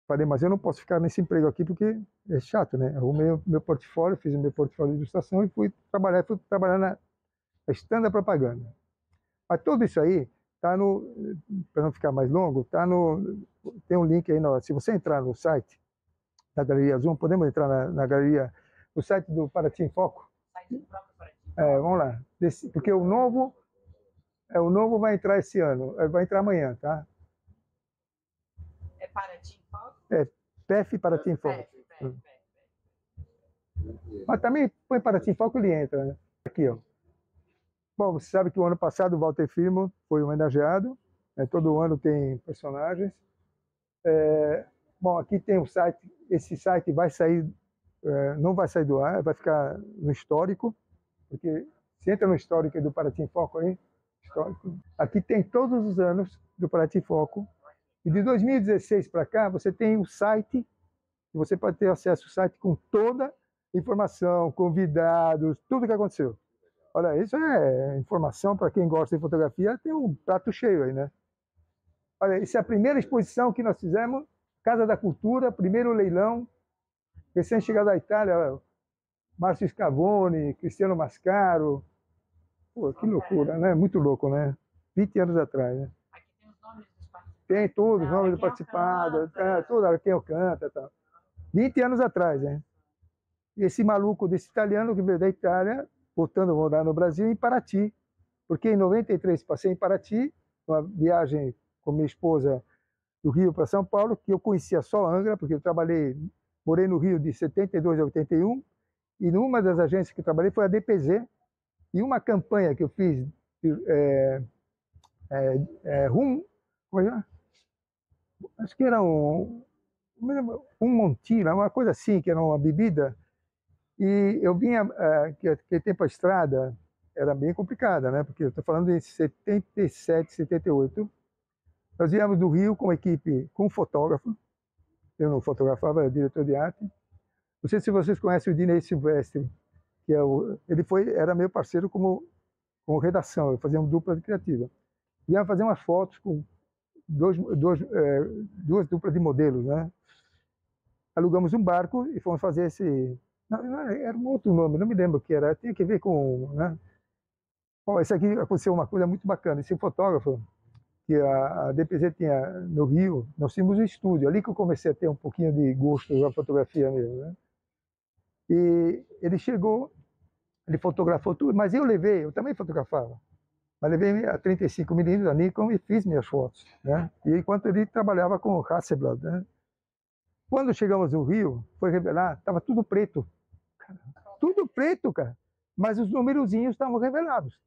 Falei, mas eu não posso ficar nesse emprego aqui porque é chato, né? Arrumei o meu portfólio, fiz o meu portfólio de ilustração e fui trabalhar na Standard Propaganda. Mas tudo isso aí está para não ficar mais longo, tem um link aí, se você entrar no site da Galeria Zoom, podemos entrar na galeria, no site do Paraty em Foco? Vamos lá, porque o novo vai entrar esse ano, vai entrar amanhã, tá? É Paraty em Foco? PEF Paraty em Foco. Mas também põe Paraty em Foco, ele entra, né? Aqui, ó. Bom, você sabe que o ano passado o Walter Firmo foi homenageado, todo ano tem personagens. Bom, aqui tem um site, esse site vai sair, não vai sair do ar, vai ficar no histórico, porque Você entra no histórico do Paraty em Foco aí, histórico. Aqui tem todos os anos do Paraty em Foco. E de 2016 para cá, você tem o site, você pode ter acesso ao site com toda a informação, convidados, tudo que aconteceu. Olha, isso é informação para quem gosta de fotografia, tem um prato cheio aí, né? Olha, essa é a primeira exposição que nós fizemos, Casa da Cultura, primeiro leilão, recém-chegado da Itália, Márcio Scavone, Cristiano Mascaro. Pô, que loucura, né? Muito louco, né? 20 anos atrás, né? Aqui tem os nomes dos participantes. Tem todos, os nomes do Quem participado, canta. tudo, quem eu canta e tal. 20 anos atrás, né? E esse maluco desse italiano que veio da Itália, voltando a morar no Brasil, em Paraty. Porque em 93 passei em Paraty, uma viagem com minha esposa do Rio para São Paulo, que eu conhecia só Angra, porque eu morei no Rio de 72 a 81, e numa das agências que eu trabalhei foi a DPZ, e uma campanha que eu fiz, rum, acho que era um Montila, uma coisa assim, que era uma bebida, e eu vinha, que tempo a estrada era bem complicada, né? Porque eu estou falando em 77, 78, nós viemos do Rio com uma equipe, com um fotógrafo, eu não fotografava, era diretor de arte. Não sei se vocês conhecem o Dinei Silvestre, que era meu parceiro como redação, eu fazia uma dupla criativa. Viemos fazer umas fotos com duas duplas de modelos, né? Alugamos um barco e fomos fazer esse... Não, era um outro nome, não me lembro o que era, tinha que ver com... Né? Bom, esse aqui aconteceu uma coisa muito bacana, esse fotógrafo que a DPZ tinha no Rio, nós tínhamos um estúdio, ali que eu comecei a ter um pouquinho de gosto pela fotografia mesmo, né? E ele chegou, ele fotografou tudo, mas eu também fotografava, mas levei a 35mm da Nikon e fiz minhas fotos, né? E enquanto ele trabalhava com o Hasselblad, né? Quando chegamos no Rio, foi revelar, estava tudo preto, tudo preto, cara, mas os numerozinhos estavam revelados.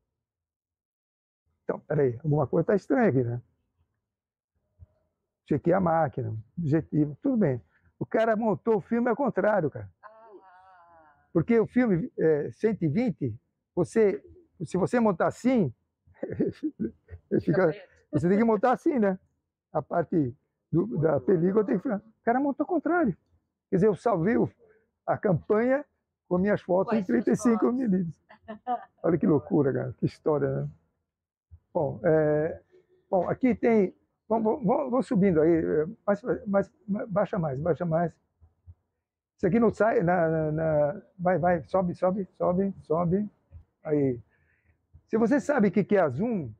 Então, peraí, alguma coisa está estranha aqui, né? Chequei a máquina, objetivo, tudo bem. O cara montou o filme ao contrário, cara. Porque o filme 120, se você montar assim, você tem que montar assim, né? A parte da película tem que ficar. O cara montou ao contrário. Quer dizer, eu salvei a campanha com minhas fotos em 35mm. Olha que loucura, cara, que história, né? Bom, aqui tem... Vamos subindo aí, baixa mais. Isso aqui não sai... Vai, sobe. Aí. Se você sabe o que é a Zoom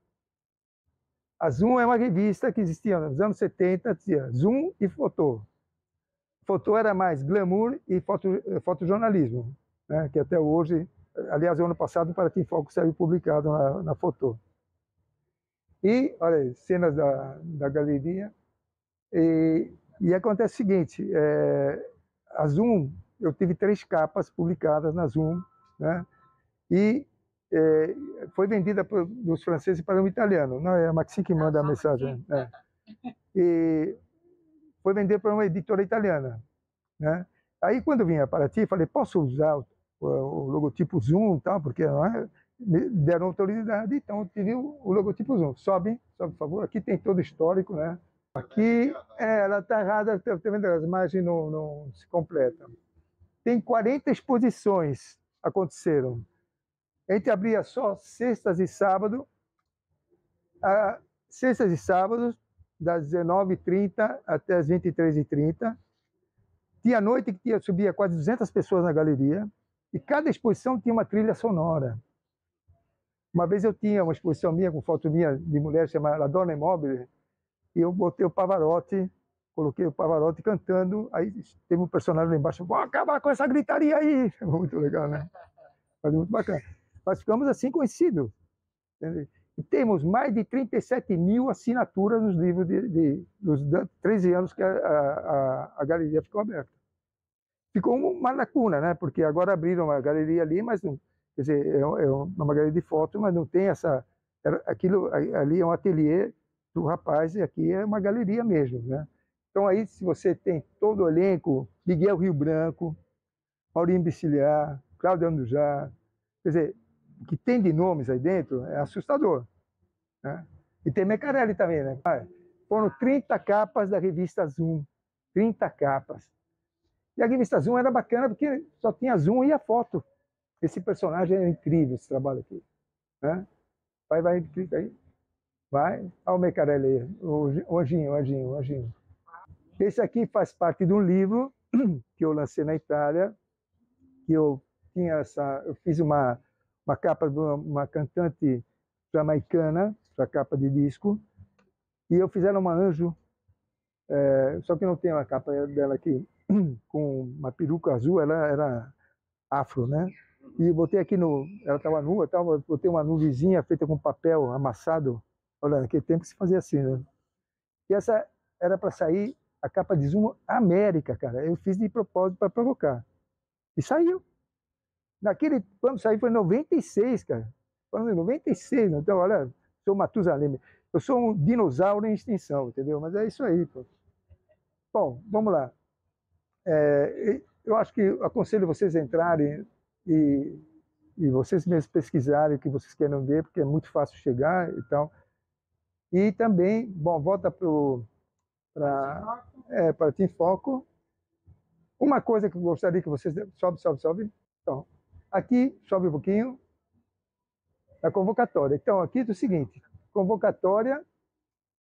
é uma revista que existia nos anos 70, dizia Zoom e Fotô. Fotô era mais glamour e fotojornalismo, né? Que até hoje... Aliás, o ano passado, o Paraty em Foco saiu publicado na Fotô. E, olha aí, cenas da galeria. E acontece o seguinte, a Zoom, eu tive 3 capas publicadas na Zoom, né? E foi vendida dos franceses para um italiano. Não, é a Maxim que manda a mensagem. E foi vendida para uma editora italiana, né? Aí, quando eu vim a Paraty, falei, posso usar o logotipo Zoom e tal, porque não é... Me deram autoridade, então eu tive o logotipo Zoom. Sobe, por favor. Aqui tem todo o histórico, né? Aqui, ela está errada, tá vendo? As imagens não se completam. Tem 40 exposições aconteceram. A gente abria só sextas e sábados, das 19h30 até as 23h30. Tinha noite que subia quase 200 pessoas na galeria, e cada exposição tinha uma trilha sonora. Uma vez eu tinha uma exposição minha, com foto minha de mulher, chamada La Donna Immobile, e eu botei o Pavarotti, coloquei o Pavarotti cantando, aí teve um personagem lá embaixo, vou acabar com essa gritaria aí. Muito legal, né? Mas muito bacana. Nós ficamos assim conhecidos. Entendeu? E temos mais de 37.000 assinaturas nos livros dos 13 anos que a galeria ficou aberta. Ficou uma lacuna, né? Porque agora abriram uma galeria ali, mas não... Quer dizer, é uma galeria de foto, mas não tem essa... Aquilo ali é um ateliê do rapaz e aqui é uma galeria mesmo, né? Então aí, se você tem todo o elenco, Miguel Rio Branco, Maurinho Bicilhar, Cláudio Andujá, quer dizer, que tem de nomes aí dentro é assustador, né? E tem Mecarelli também, né? Foram 30 capas da revista Zoom. 30 capas. E a revista Zoom era bacana porque só tinha Zoom e a foto. Esse personagem é incrível, esse trabalho aqui, né? Vai, clica aí. Vai. Olha o Mecarelli aí. O anjinho. Esse aqui faz parte de um livro que eu lancei na Itália, que eu fiz uma capa de uma cantante jamaicana, para capa de disco, e eu fizeram uma anjo, só que não tem a capa dela aqui, com uma peruca azul, ela era afro, né? E botei aqui ela estava nua, botei uma nuvezinha feita com papel amassado. Olha, naquele tempo se fazia assim, né? E essa era para sair a capa de Zoom América, cara. Eu fiz de propósito para provocar. E saiu. Quando saiu foi em 96, cara. Falando em 96, né? Então, olha, sou Matusalém. Eu sou um dinossauro em extinção, entendeu? Mas é isso aí, pô. Bom, vamos lá. Eu acho que aconselho vocês a entrarem e vocês mesmos pesquisarem o que vocês querem ver, porque é muito fácil chegar e tal. E também, bom, volta para Team Foco. Uma coisa que eu gostaria que vocês... Sobe. Então, aqui, sobe um pouquinho. A convocatória. Então, aqui é o seguinte. Convocatória,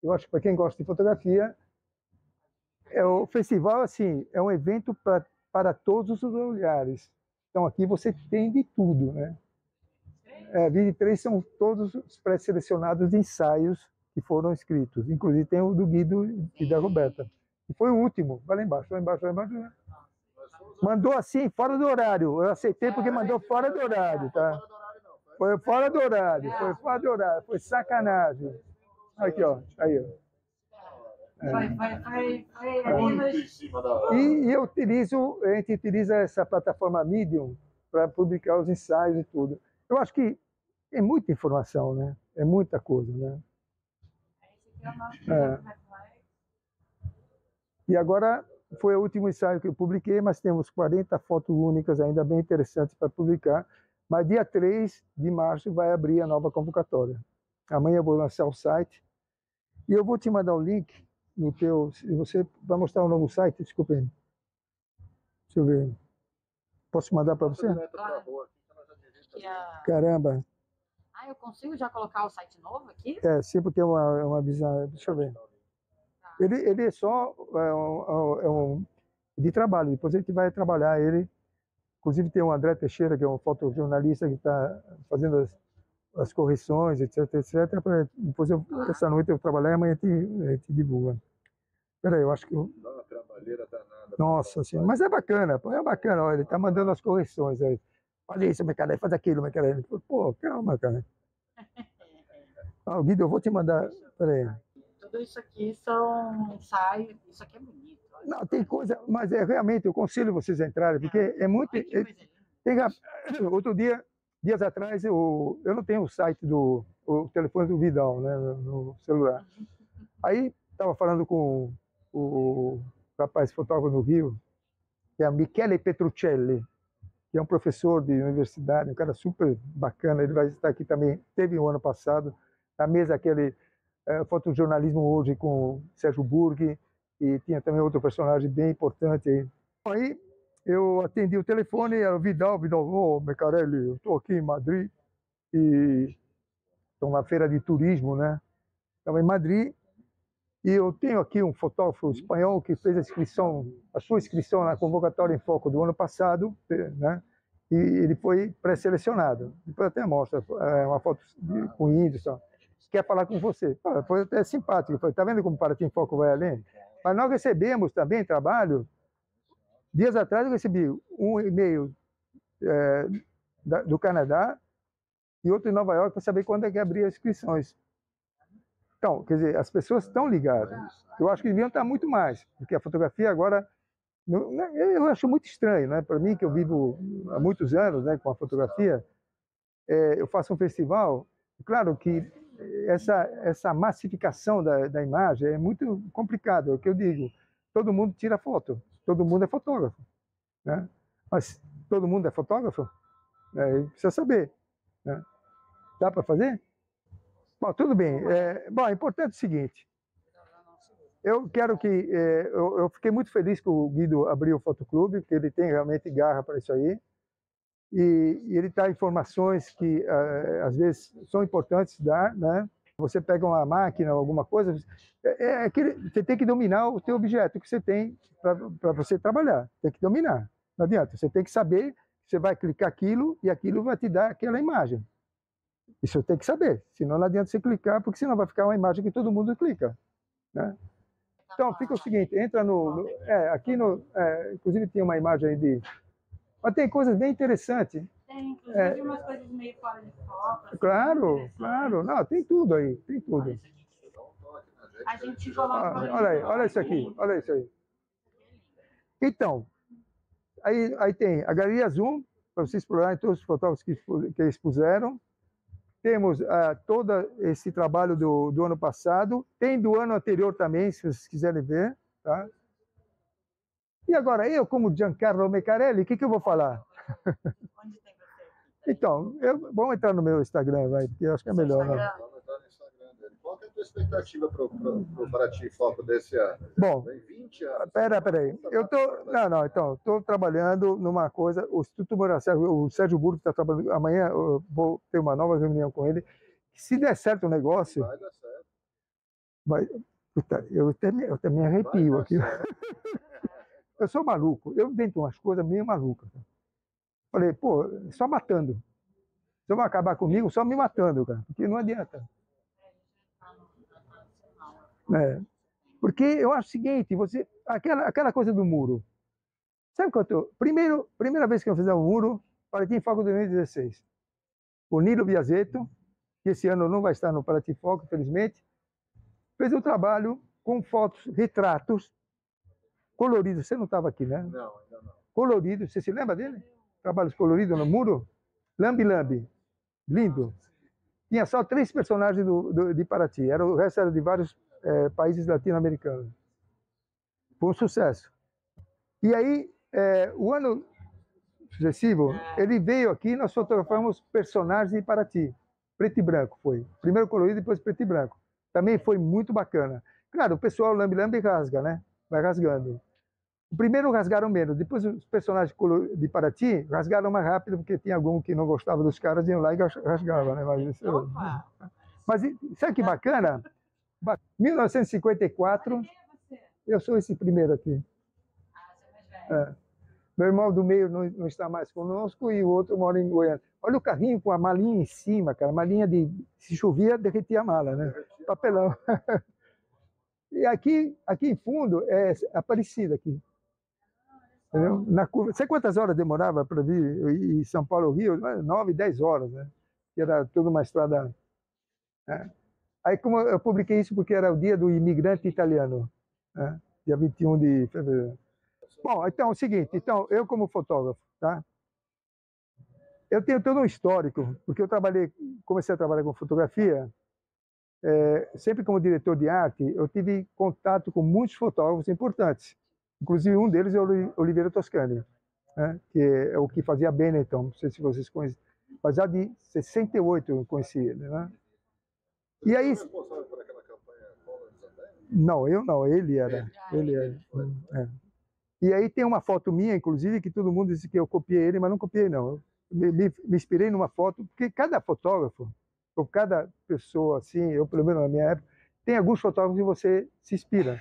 eu acho que para quem gosta de fotografia, o festival, assim, é um evento para todos os olhares. Então, aqui você tem de tudo, né? 23 são todos os pré-selecionados de ensaios que foram escritos. Inclusive, tem o do Guido e da Roberta. E foi o último. Vai lá embaixo. Né? Mandou assim, fora do horário. Eu aceitei porque mandou fora do horário, tá? Foi fora do horário. Foi sacanagem. Aqui, ó. Aí, ó. E a gente utiliza essa plataforma Medium para publicar os ensaios e tudo. Eu acho que é muita informação, né? É muita coisa, né? E agora foi o último ensaio que eu publiquei, mas temos 40 fotos únicas ainda bem interessantes para publicar. Mas dia 3 de março vai abrir a nova convocatória. Amanhã eu vou lançar o site e eu vou te mandar o link no teu... Você vai mostrar o novo site? Desculpa aí. Deixa eu ver. Posso mandar para você? Caramba. Eu consigo já colocar o site novo aqui? Sempre tem uma visão. Deixa eu ver. Ele é só de trabalho. Depois a gente vai trabalhar ele. Inclusive tem o André Teixeira, que é um fotojornalista que está fazendo as correções, etc. Depois essa noite eu vou trabalhar e amanhã a gente divulga. Peraí, eu acho que... Dá uma trabalheira danada. Nossa Senhora. Mas é bacana. Olha, ele está mandando as correções aí. Faz isso, meu cara, faz aquilo, meu cara. Pô, calma, cara. Guido, eu vou te mandar. Peraí. Tudo isso aqui são ensaios. Isso aqui é bonito. Não, tem coisa, mas realmente eu aconselho vocês a entrarem, porque é muito. Outro dias atrás, eu não tenho o site o telefone do Vidal, né, no celular. Aí estava falando com o rapaz fotógrafo no Rio, que é Michele Petruccelli, que é um professor de universidade, um cara super bacana. Ele vai estar aqui também, teve o ano passado, na mesa aquele fotojornalismo hoje com o Sérgio Burghi, e tinha também outro personagem bem importante aí. Aí eu atendi o telefone, era o Vidal, Mecarelli, eu estou aqui em Madrid, e estou na feira de turismo, né? Estava em Madrid, e eu tenho aqui um fotógrafo espanhol que fez a sua inscrição na convocatória em Foco do ano passado, né? E ele foi pré-selecionado. Depois até mostra uma foto com índios. Quer falar com você. Foi até simpático. Está vendo como Paraty em Foco vai além? Mas nós recebemos também trabalho. Dias atrás eu recebi um e-mail do Canadá e outro em Nova York para saber quando é que abria as inscrições. Então, quer dizer, as pessoas estão ligadas. Eu acho que deviam estar muito mais, porque a fotografia agora, eu acho muito estranho, né? Para mim, que eu vivo há muitos anos, né, com a fotografia, eu faço um festival, claro que essa massificação da imagem é muito complicado, é o que eu digo. Todo mundo tira foto, todo mundo é fotógrafo, né? Mas todo mundo é fotógrafo? Precisa saber, né? Dá para fazer? Bom, tudo bem. Bom, é importante o seguinte. Eu quero que... eu fiquei muito feliz que o Guido abriu o Fotoclube, porque ele tem realmente garra para isso aí. E ele dá informações que, às vezes, são importantes dar, né? Você pega uma máquina, alguma coisa, você tem que dominar o teu objeto que você tem para você trabalhar. Tem que dominar. Não adianta. Você tem que saber que você vai clicar aquilo e aquilo vai te dar aquela imagem. Isso tem que saber. Senão não adianta você clicar, porque senão vai ficar uma imagem que todo mundo clica, né? Então, fica o seguinte, entra aqui inclusive tinha uma imagem aí de... Mas tem coisas bem interessantes. Tem, inclusive, umas coisas meio fora de foco. Assim, claro, claro. Não, tem tudo aí, tem tudo. A gente coloca... olha aí, olha isso aqui, olha isso aí. Então, aí tem a Galeria Zoom, para você explorar todos os fotógrafos que expuseram. Temos todo esse trabalho do ano passado. Tem do ano anterior também, se vocês quiserem ver. Tá? E agora, eu, como Giancarlo Meccarelli, o que eu vou falar? Onde tem você? Então, vamos entrar no meu Instagram, vai, porque eu acho que é melhor. Né? Vamos entrar no Instagram dele. Qual que é a tua expectativa para o Paraty Foco desse ano? Bom, tem 20 anos. Peraí. Então, estou trabalhando numa coisa, o Instituto Moraes, o Sérgio Burgo está trabalhando, amanhã eu vou ter uma nova reunião com ele. Se der certo o negócio... Vai dar certo. Puta, eu até me arrepio aqui. Eu sou maluco, eu invento umas coisas meio malucas. Falei, pô, só matando. Se vão acabar comigo, só me matando, cara, porque não adianta. Porque eu acho o seguinte, aquela coisa do muro. Sabe quanto? Primeira vez que eu fiz um muro, Paraty Foco 2016. O Nilo Biasetto, que esse ano não vai estar no Paraty Foco, infelizmente, fez um trabalho com fotos, retratos, coloridos. Você não estava aqui, né? Não, ainda não. Coloridos. Você se lembra dele? Trabalhos coloridos no muro? Lambi Lambi. Lindo. Tinha só 3 personagens de Paraty. O resto era de vários países latino-americanos. Foi um sucesso. E aí, o ano sucessivo, ele veio aqui, nós fotografamos personagens de Paraty. Preto e branco foi. Primeiro colorido, depois preto e branco. Também foi muito bacana. Claro, o pessoal Lambi Lambi rasga, né? Vai rasgando. O primeiro rasgaram menos, depois os personagens de Paraty rasgaram mais rápido, porque tinha algum que não gostava dos caras, iam lá e rasgavam, né? Mas sabe que bacana? 1954, eu sou esse primeiro aqui. Meu irmão do meio não está mais conosco e o outro mora em Goiânia. Olha o carrinho com a malinha em cima, cara, malinha se chovia, derretia a mala, né? Papelão. E aqui em fundo é Aparecida aqui. Entendeu? Na curva. Sabe quantas horas demorava para vir em São Paulo, Rio? 9, 10 horas, né? Que era tudo uma estrada. Né? Aí, como eu publiquei isso porque era o dia do imigrante italiano, né? Dia 21 de fevereiro. Bom, então é o seguinte, eu como fotógrafo, tá? Eu tenho todo um histórico, porque eu comecei a trabalhar com fotografia, sempre como diretor de arte, eu tive contato com muitos fotógrafos importantes. Inclusive, um deles é o Oliveira Toscani, né? Que é o que fazia Benetton, não sei se vocês conhecem. Mas já de 68 eu conheci ele, né? E aí... Você foi responsável por aquela campanha Collins também? Não, eu não, ele era. E aí tem uma foto minha, inclusive, que todo mundo disse que eu copiei ele, mas não copiei, não. Eu me inspirei numa foto, porque cada fotógrafo, ou cada pessoa, assim, eu pelo menos na minha época, tem alguns fotógrafos que você se inspira.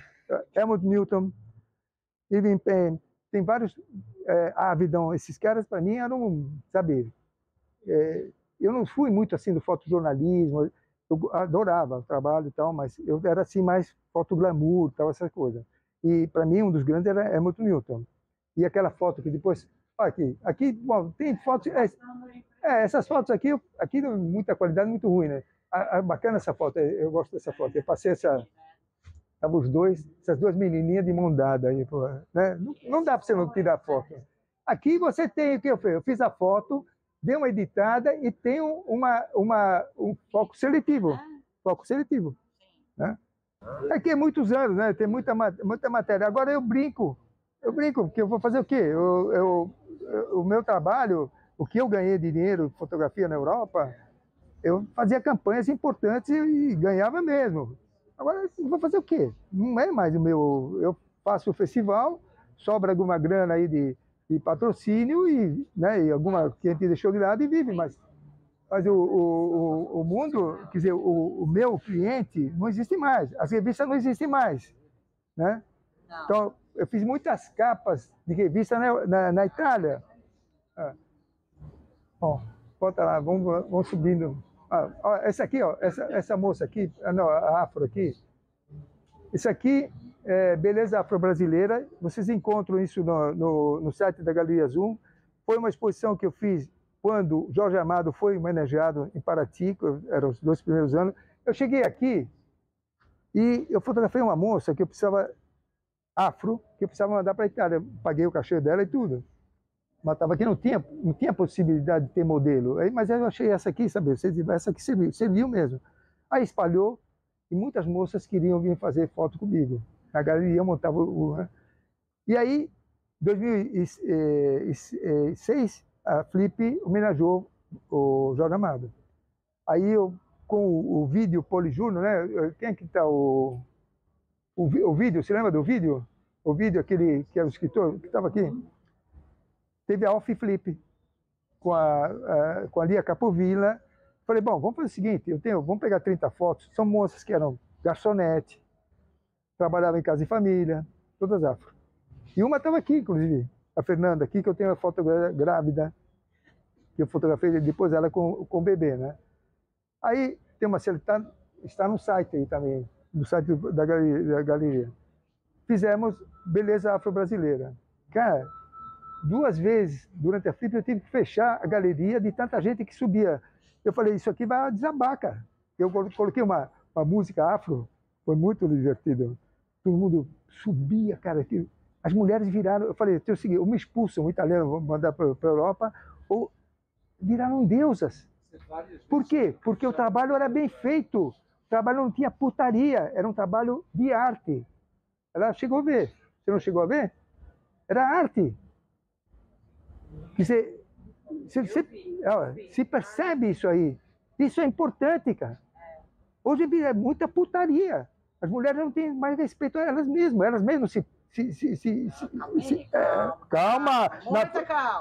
Helmut Newton, Irving Penn, tem vários, Avedon, esses caras para mim eram, sabe, eu não fui muito assim do fotojornalismo, eu adorava o trabalho e tal, mas eu era assim mais fotoglamour, tal, essa coisa. E para mim um dos grandes era Helmut Newton. E aquela foto que depois, aqui, bom, tem fotos, essas fotos aqui muita qualidade, muito ruim, né? Bacana essa foto, eu gosto dessa foto. Eu passei essas duas menininhas de mão dada aí, né? Não dá para você não tirar foto. Aqui você tem o que eu fiz? Eu fiz a foto, dei uma editada e tenho um foco seletivo. Foco seletivo. Né? Aqui é muitos anos, né? Tem muita matéria. Agora eu brinco, porque eu vou fazer o quê? O meu trabalho, o que eu ganhei de dinheiro, fotografia na Europa, eu fazia campanhas importantes e ganhava mesmo. Agora, vou fazer o quê? Não é mais o meu... Eu faço o festival, sobra alguma grana aí de patrocínio e, né, e alguma que a gente deixou de lado e vive, mas o mundo, quer dizer, o meu cliente não existe mais, as revistas não existem mais, né? Não. Então, eu fiz muitas capas de revista na Itália. Ó, bota lá, vamos subindo. Ó, essa aqui, ó, essa moça aqui, não, a afro aqui, isso aqui é Beleza Afro-Brasileira, vocês encontram isso no site da Galeria Zoom. Foi uma exposição que eu fiz quando Jorge Amado foi homenageado em Paraty, eram os 2 primeiros anos. Eu cheguei aqui e eu fotografei uma moça que eu precisava, afro, que eu precisava mandar para a Itália. Paguei o cachê dela e tudo. Mas estava aqui, não tinha possibilidade de ter modelo. Aí, mas eu achei essa aqui, sabe? Essa aqui serviu mesmo. Aí espalhou e muitas moças queriam vir fazer foto comigo. Na galeria eu montava E aí, em 2006, a Flip homenageou o Jorge Amado. Aí eu, com o vídeo Polijúnior, né? Quem é que está o vídeo? Você lembra do vídeo? O vídeo, aquele que era o escritor que estava aqui? Teve a Off Flip com a Lia Capovilla. Falei, bom, vamos fazer o seguinte, vamos pegar 30 fotos, são moças que eram garçonete, trabalhavam em casa de família, todas afro. E uma estava aqui, inclusive, a Fernanda aqui, que eu tenho a foto grávida, que eu fotografei depois ela com o bebê, né? Aí tem uma está no site aí também, no site da galeria. Fizemos Beleza Afro-Brasileira. Cara, 2 vezes durante a Flip eu tive que fechar a galeria de tanta gente que subia. Eu falei, isso aqui vai desabar, cara. Eu coloquei uma música afro, foi muito divertido. Todo mundo subia, cara. As mulheres viraram, eu falei, tem o seguinte, ou me expulsam, um italiano, vou mandar para a Europa, ou viraram deusas. Por quê? Porque o trabalho era bem feito. O trabalho não tinha putaria, era um trabalho de arte. Ela chegou a ver. Você não chegou a ver? Era arte. Quer dizer, se percebe isso aí. Isso é importante, cara. Hoje é muita putaria. As mulheres não têm mais respeito a elas mesmas. Elas mesmas calma.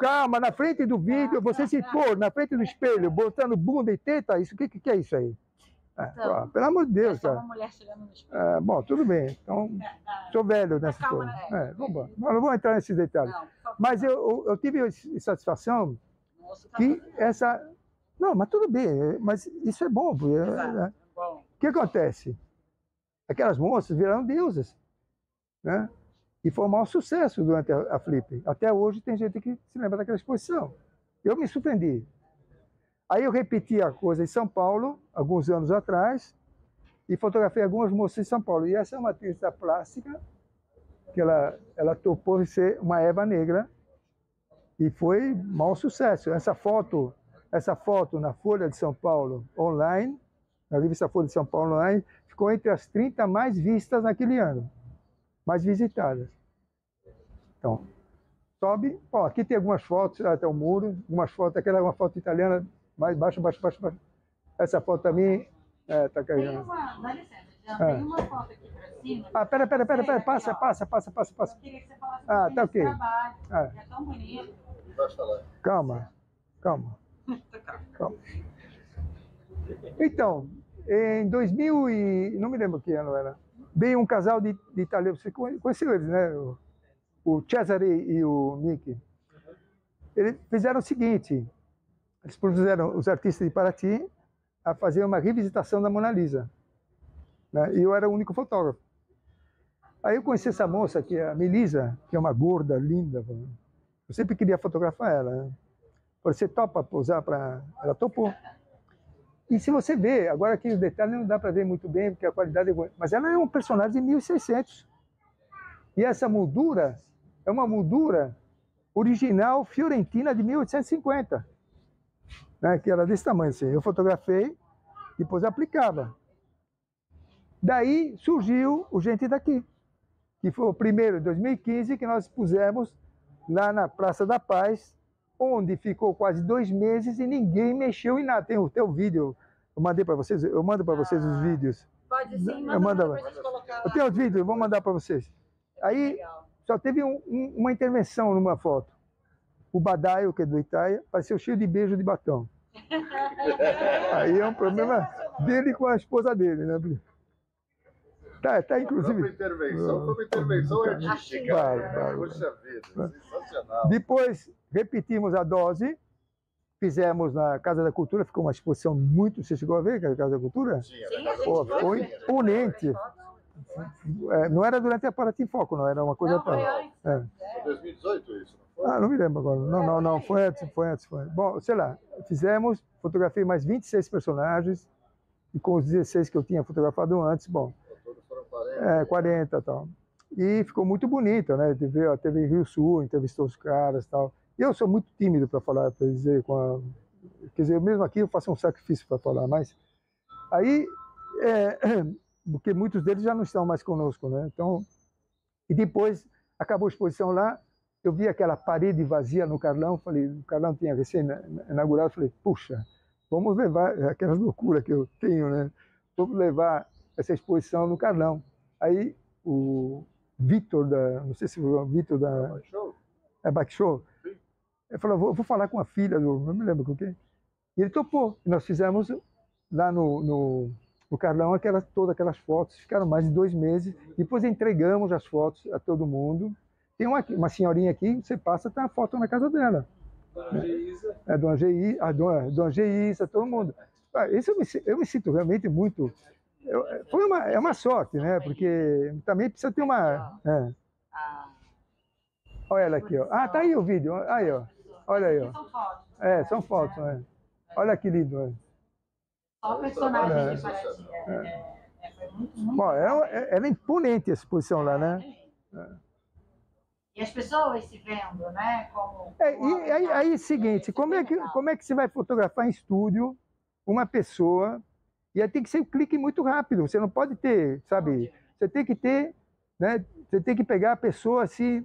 Calma, na frente do vídeo, você se pôr na frente do espelho, botando bunda e teta, isso, o que é isso aí? Então, pelo amor de Deus, cara. Uma mulher chegando no espelho. Bom, tudo bem. Então, sou velho nessa coisa. Vamos, não vou entrar nesses detalhes. Mas eu tive satisfação que essa... Não, mas tudo bem, mas isso é bom. O que acontece? Aquelas moças viraram deusas, né? E foi um maior sucesso durante a Flip. Até hoje tem gente que se lembra daquela exposição. Eu me surpreendi. Aí eu repeti a coisa em São Paulo, alguns anos atrás, e fotografei algumas moças em São Paulo. E essa é uma artista plástica, que ela topou ser uma Eva negra, e foi um maior sucesso. Essa foto na Folha de São Paulo online, na revista Folha de São Paulo online, ficou entre as 30 mais vistas naquele ano, mais visitadas. Então, sobe. Ó, aqui tem algumas fotos até o muro, algumas fotos. Aquela é uma foto italiana, mais baixo. Essa foto também tá caindo. Dá licença, já tem uma foto aqui pra cima. Pera, passa. Eu queria que você falasse tá ok. Trabalho. É tão bonito. Calma. Então, em 2000 e... não me lembro que ano era. Veio um casal de italianos, você conheceu eles, né? O Cesare e o Mickey. Eles fizeram o seguinte, eles propuseram os artistas de Paraty a fazer uma revisitação da Mona Lisa, né? E eu era o único fotógrafo. Aí eu conheci essa moça, que é a Melisa, que é uma gorda, linda. Eu sempre queria fotografar ela, né? Você topa posar para... Ela topou. E se você vê, agora aqui os detalhes não dá para ver muito bem, porque a qualidade é boa. Mas ela é um personagem de 1600. E essa moldura é uma moldura original fiorentina de 1850. Né? Que era desse tamanho assim. Eu fotografei, depois aplicava. Daí surgiu o Gente Daqui, que foi o primeiro, em 2015, que nós pusemos lá na Praça da Paz, onde ficou quase 2 meses e ninguém mexeu em nada. Tem o teu vídeo Eu mandei para vocês, eu mando para vocês os vídeos. Pode sim, Eu mando, pra gente colocar eu tenho os vídeos, eu vou mandar para vocês. Aí Legal. só teve uma intervenção numa foto. O Badaio, que é do Itaia, pareceu cheio de beijo de batom. Aí é um problema dele com a esposa dele, né? Tá inclusive. Foi uma intervenção artística. Claro. Puxa vida, sensacional. Depois repetimos a dose, fizemos na Casa da Cultura, ficou uma exposição muito. Você chegou a ver a Casa da Cultura? Sim, Sim, a gente Pô, foi foi ver. imponente. Não era durante a Paraty Foco, não, era uma coisa. Não, foi antes. É. Foi 2018 isso, não foi? Não me lembro agora. Não, foi antes. Bom, sei lá, fizemos, fotografei mais 26 personagens, e com os 16 que eu tinha fotografado antes, bom, Todos foram 40. 40 e tal. E ficou muito bonita, né? Teve Rio Sul, entrevistou os caras e tal. E eu sou muito tímido para falar, para dizer, quer dizer, mesmo aqui eu faço um sacrifício para falar, mas aí, porque muitos deles já não estão mais conosco, né? Então, e depois acabou a exposição lá, eu vi aquela parede vazia no Carlão, falei, o Carlão tinha recém-inaugurado, falei, puxa, vamos levar aquela loucura que eu tenho, né? Vamos levar essa exposição no Carlão. Aí o Vitor não sei se foi o Vitor da Bike Show, ele falou, vou falar com a filha não me lembro com quem. E ele topou. E nós fizemos lá no Carlão todas aquelas fotos, ficaram mais de 2 meses. Depois entregamos as fotos a todo mundo. Tem uma senhorinha aqui, você passa, tá a foto na casa dela. Dona Geisa. Dona Geisa, todo mundo. Isso eu me sinto realmente muito. É uma sorte, né? Porque também precisa ter uma. Olha ela aqui, ó. Tá aí o vídeo. Aí, ó. Olha aí, ó. São fotos. São fotos, né? Olha que lindo. Só personagem de Paraty. Foi muito Bom, era imponente a exposição lá, né? E as pessoas se vendo, né? Como E aí, seguinte, como é que você vai fotografar em estúdio uma pessoa? E aí tem que ser um clique muito rápido. Você não pode ter, sabe? Você tem que ter, né? Você tem que pegar a pessoa assim,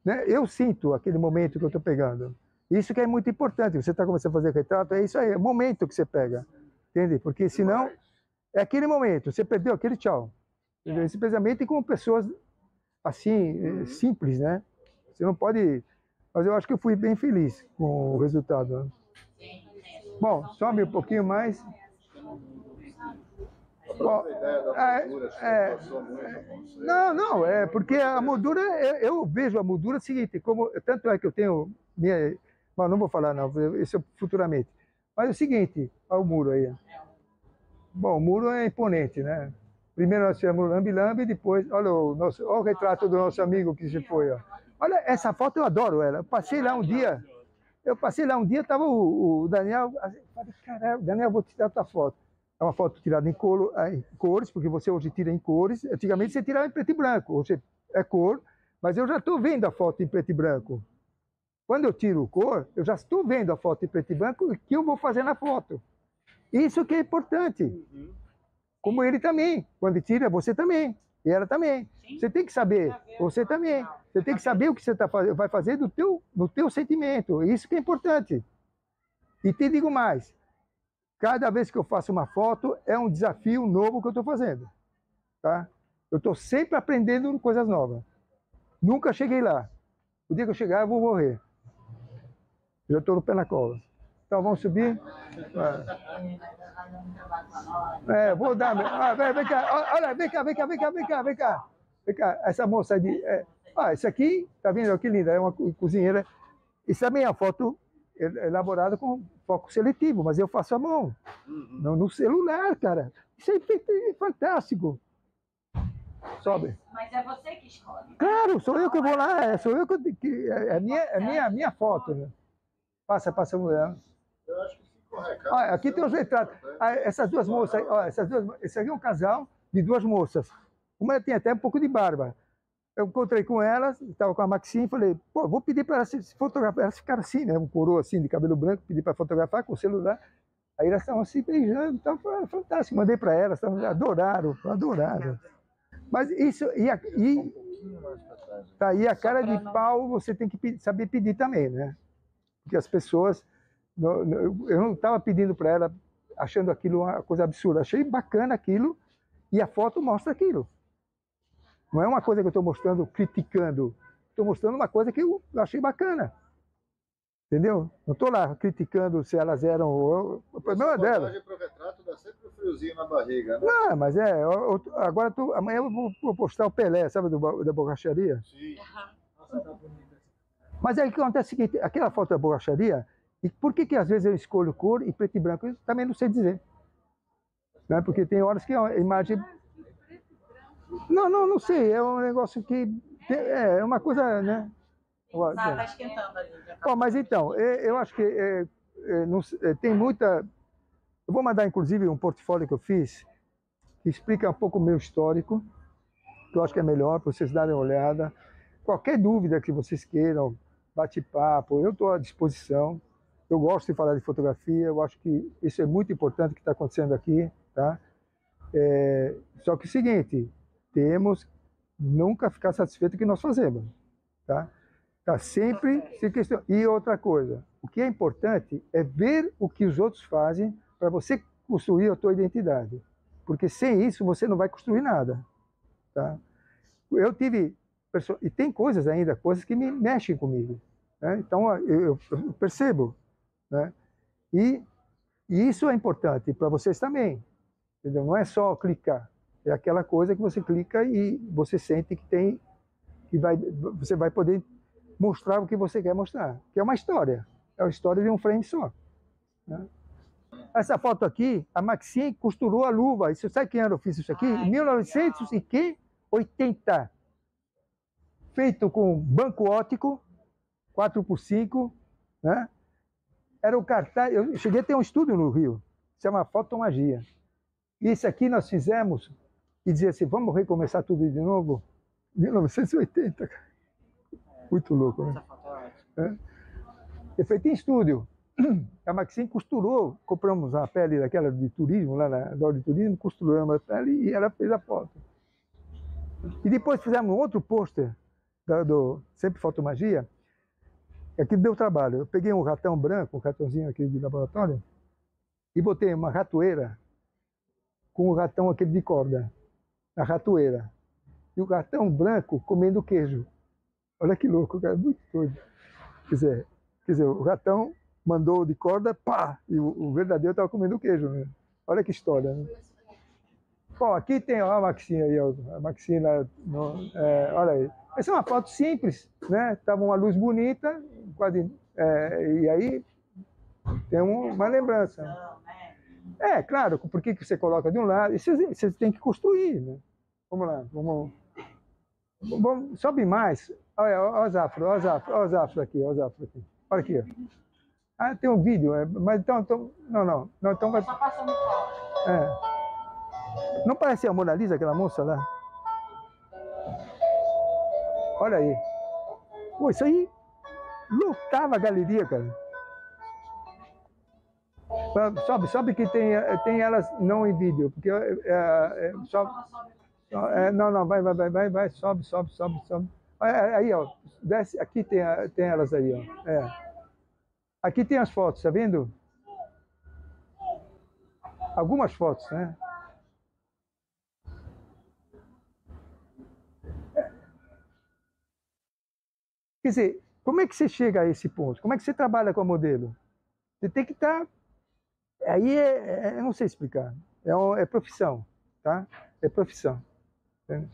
né? Eu sinto aquele momento que eu estou pegando. Isso que é muito importante. Você está começando a fazer retrato, é isso aí, é o momento que você pega, entende? Porque senão é aquele momento. Você perdeu aquele tchau. Especialmente com pessoas assim simples, né? Você não pode. Mas eu acho que eu fui bem feliz com o resultado. Né? Bom, sobe um pouquinho mais. Bom, não, é porque a moldura, eu vejo a moldura seguinte, tanto é que eu tenho mas não vou falar não, isso é futuramente. Mas é o seguinte, olha o muro aí. Bom, o muro é imponente, né? Primeiro nós fizemos lambe-lambe, depois, olha o retrato do nosso amigo que se foi, ó. Olha, essa foto eu adoro ela. Eu passei lá um dia, estava o Daniel, eu falei, caralho, Daniel, vou tirar tua foto. É uma foto tirada em cores, porque você hoje tira em cores. Antigamente você tirava em preto e branco, hoje é cor, mas eu já estou vendo a foto em preto e branco. Quando eu tiro cor, eu já estou vendo a foto em preto e branco e o que eu vou fazer na foto. Isso que é importante. Como ele também. Quando tira, você também. E ela também. Você tem que saber, você também. Você tem que saber o que você vai fazer no teu sentimento. Isso que é importante. E te digo mais. Cada vez que eu faço uma foto, é um desafio novo que eu estou fazendo. Tá? Eu estou sempre aprendendo coisas novas. Nunca cheguei lá. O dia que eu chegar, eu vou morrer. Eu já estou no pé na cova. Então, vamos subir? Vou dar... vem cá. Olha, vem cá. Vem cá. Essa moça aí... esse aqui, tá vendo? Que linda. É uma cozinheira. Isso também é uma foto elaborada com foco seletivo, mas eu faço à mão, no celular, cara. Isso é fantástico. Sobe. Mas é você que escolhe. Claro, sou eu que vou lá, sou eu que é minha foto, né? Passa a mulher. Eu acho que ficou recado. Aqui tem os retratos. Essas duas moças, esse aqui é um casal de 2 moças. Uma tinha até um pouco de barba. Eu encontrei com elas, estava com a Maxine, falei, pô, vou pedir para elas se fotografar. Elas ficaram assim, né? Um coroa assim, de cabelo branco, pedi para fotografar com o celular. Aí elas estavam assim, beijando, então foi fantástico. Mandei para elas, adoraram. Mas isso, tá aí a cara de pau, você tem que saber pedir também, né? Porque as pessoas, eu não estava pedindo para ela achando aquilo uma coisa absurda. Achei bacana aquilo e a foto mostra aquilo. Não é uma coisa que eu estou mostrando criticando. Estou mostrando uma coisa que eu achei bacana. Entendeu? Não estou lá criticando se elas eram... O problema é dela. Para o retrato dá sempre um friozinho na barriga, né? Não, mas agora amanhã eu vou postar o Pelé, sabe, da borracharia? Sim. Nossa, tá bonita. Mas aí o que acontece é o seguinte, aquela foto da borracharia, e por que às vezes eu escolho cor e preto e branco? Eu também não sei dizer. Né? Porque tem horas que a imagem... Não sei, é um negócio que... É uma coisa, né? Tá esquentando ali. Bom, mas então, eu acho que tem muita... Eu vou mandar, inclusive, um portfólio que eu fiz, que explica um pouco o meu histórico, que eu acho que é melhor para vocês darem uma olhada. Qualquer dúvida que vocês queiram, bate-papo, eu estou à disposição. Eu gosto de falar de fotografia, eu acho que isso é muito importante que está acontecendo aqui, tá? Só que é o seguinte, temos nunca ficar satisfeito com o que nós fazemos, tá? Tá sempre se questão. E outra coisa, o que é importante é ver o que os outros fazem para você construir a tua identidade, porque sem isso você não vai construir nada, tá? Eu tive e tem coisas ainda, coisas que me mexem comigo, né? Então eu percebo, né? E isso é importante para vocês também, entendeu? Não é só clicar, é aquela coisa que você clica e você sente que você vai poder mostrar o que você quer mostrar, que é uma história, é a história de um frame só, né? Essa foto aqui, a Maxim costurou a luva. Você sabe que ano eu fiz isso aqui? Em 1980. Feito com banco óptico, 4x5, né? Era o cartaz. Eu cheguei a ter um estúdio no Rio, se chama Fotomagia. E esse aqui nós fizemos e dizia assim: vamos recomeçar tudo de novo? 1980, cara. Muito louco, né? É feito em estúdio. A Maxim costurou, compramos uma pele daquela de turismo, lá na Dó de Turismo, costuramos a pele e ela fez a foto. E depois fizemos um outro pôster do Sempre Fotomagia, que aqui deu trabalho. Eu peguei um ratão branco, um ratãozinho aqui de laboratório, e botei uma ratoeira com o ratão aquele de corda, a ratoeira. E o ratão branco comendo queijo. Olha que louco, cara, muito doido. Quer dizer, o ratão mandou de corda, pá, e o verdadeiro estava comendo queijo, né? Olha que história, né? Bom, aqui tem a Maxim aí, ó, a Maxim lá, olha aí. Essa é uma foto simples, né? Tava uma luz bonita, quase, e aí tem uma lembrança. Claro, por que você coloca de um lado? Isso você tem que construir, né? Vamos lá, vamos sobe mais. Olha os afros aqui, olha os afros aqui. Olha aqui, ó. Ah, tem um vídeo, mas então não, então vai... Só passando foto. Não parece a Mona Lisa, aquela moça lá? Olha aí. Pô, isso aí lotava a galeria, cara. Sobe que tem elas não em vídeo, porque não, vai, sobe. Aí, ó, desce, aqui tem elas aí, ó. Aqui tem as fotos, tá vendo? Algumas fotos, né? Quer dizer, como é que você chega a esse ponto? Como é que você trabalha com a modelo? Você tem que estar... Aí eu não sei explicar. É profissão, tá? É profissão. Entende?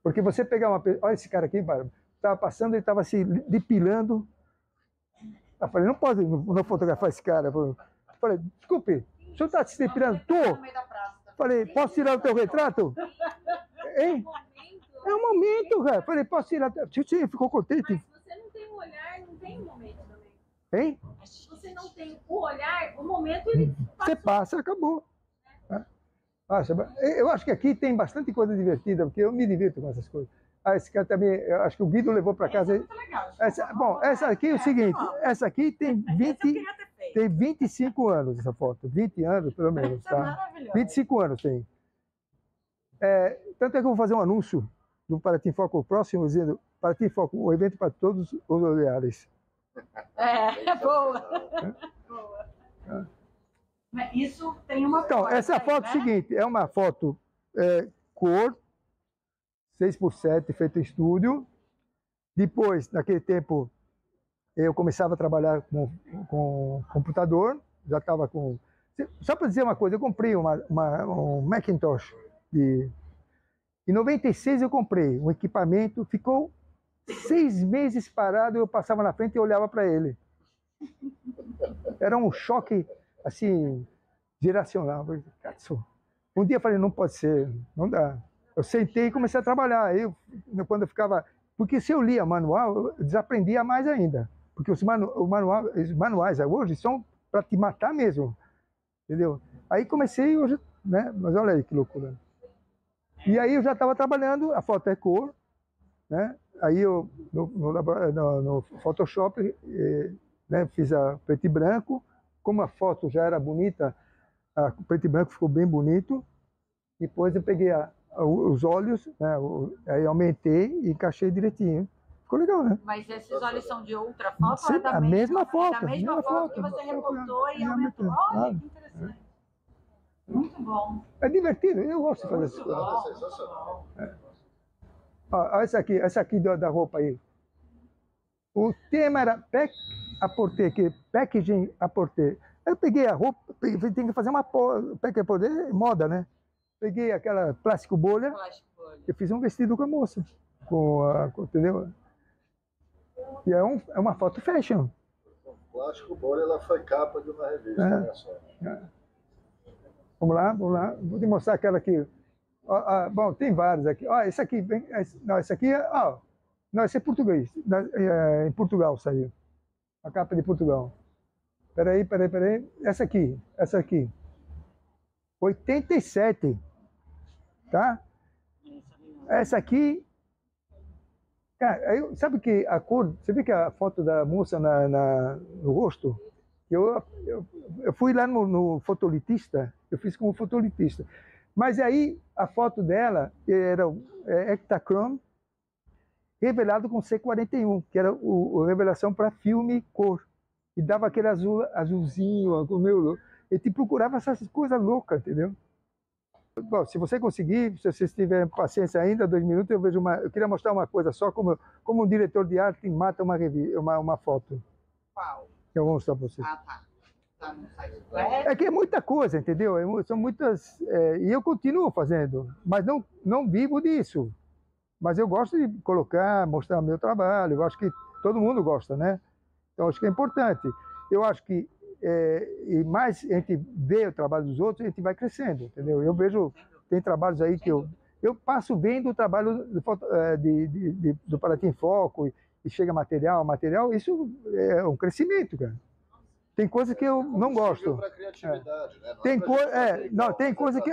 Porque você pegar uma pessoa... Olha esse cara aqui, estava passando, ele estava se depilando. Eu falei, não pode não fotografar esse cara. Eu falei, desculpe, o senhor está se depilando? Tô. Falei, posso tirar o teu retrato? Hein? É um momento, cara. Falei, posso tirar? Você ficou contente? Mas você não tem um olhar, não tem um momento também. Hein? Você não tem o olhar, o momento ele você passa, acabou. Eu acho que aqui tem bastante coisa divertida, porque eu me divirto com essas coisas. Esse cara também, eu acho que o Guido levou para casa. Essa aqui é o seguinte, essa aqui tem 25 anos, essa foto. 20 anos, pelo menos. Tá? 25 anos tem. Tanto é que eu vou fazer um anúncio do Paraty Foco próximo, dizendo Paraty Foco, o evento para todos os olhares. Boa. Mas isso tem uma Então, coisa essa aí, foto é né? o seguinte, é uma foto cor, 6x7, feita em estúdio. Depois, naquele tempo, eu começava a trabalhar com computador, já estava com... Só para dizer uma coisa, eu comprei um Macintosh. Em 96 eu comprei um equipamento, ficou 6 meses parado, eu passava na frente e olhava para ele. Era um choque, assim, geracional. Um dia eu falei, não pode ser, não dá. Eu sentei e comecei a trabalhar. Aí, quando eu ficava... Porque se eu lia manual, eu desaprendia mais ainda. Porque os manuais hoje são para te matar mesmo. Entendeu? Aí comecei hoje, né? Mas olha aí que loucura. E aí eu já estava trabalhando, a foto é cor, né? Aí eu, no Photoshop, né, fiz a preto e branco. Como a foto já era bonita, a preto e branco ficou bem bonito. Depois eu peguei os olhos, né, aí aumentei e encaixei direitinho. Ficou legal, né? Mas esses olhos são de outra foto Sim, ou é da a mesma foto, É da mesma foto que você recortou e aumentou. Olha, que interessante. Muito bom. É divertido, eu gosto de fazer essas coisas. Ó, essa aqui da roupa aí. O tema era pack-à-porter, que packaging à porter. Eu peguei a roupa, tem que fazer uma pack-à-porter, moda, né? Peguei aquela plástico bolha, eu fiz um vestido com a moça, entendeu? E é uma foto fashion. O plástico bolha, ela foi capa de uma revista, olha só. Vamos lá. Vou te mostrar aquela aqui. Bom, tem várias aqui. Esse aqui, não, esse aqui não, esse é português. Em Portugal saiu. A capa de Portugal. Peraí. Essa aqui. 87. Tá? Essa aqui. Cara, sabe que a cor. Você vê que a foto da moça no rosto? Eu fui lá no fotolitista, eu fiz como fotolitista. Mas aí a foto dela era Ektachrome revelado com C41, que era a revelação para filme cor. E dava aquele azulzinho, eu te procurava essas coisas loucas, entendeu? Bom, se você conseguir, se você tiver paciência ainda, 2 minutos, eu queria mostrar uma coisa só, como um diretor de arte mata uma foto. Qual? Eu vou mostrar para vocês. Ah, tá. Tá no site. É que é muita coisa, entendeu? São muitas... e eu continuo fazendo, mas não vivo disso. Mas eu gosto de mostrar meu trabalho, eu acho que todo mundo gosta, né? Então, acho que é importante. Eu acho que, e mais a gente vê o trabalho dos outros, a gente vai crescendo, entendeu? Eu vejo, tem trabalhos aí que eu passo vendo o trabalho do Paraty em Foco, e chega material, isso é um crescimento, cara. Tem coisa que eu não gosto. Criatividade, né? Tem coisa que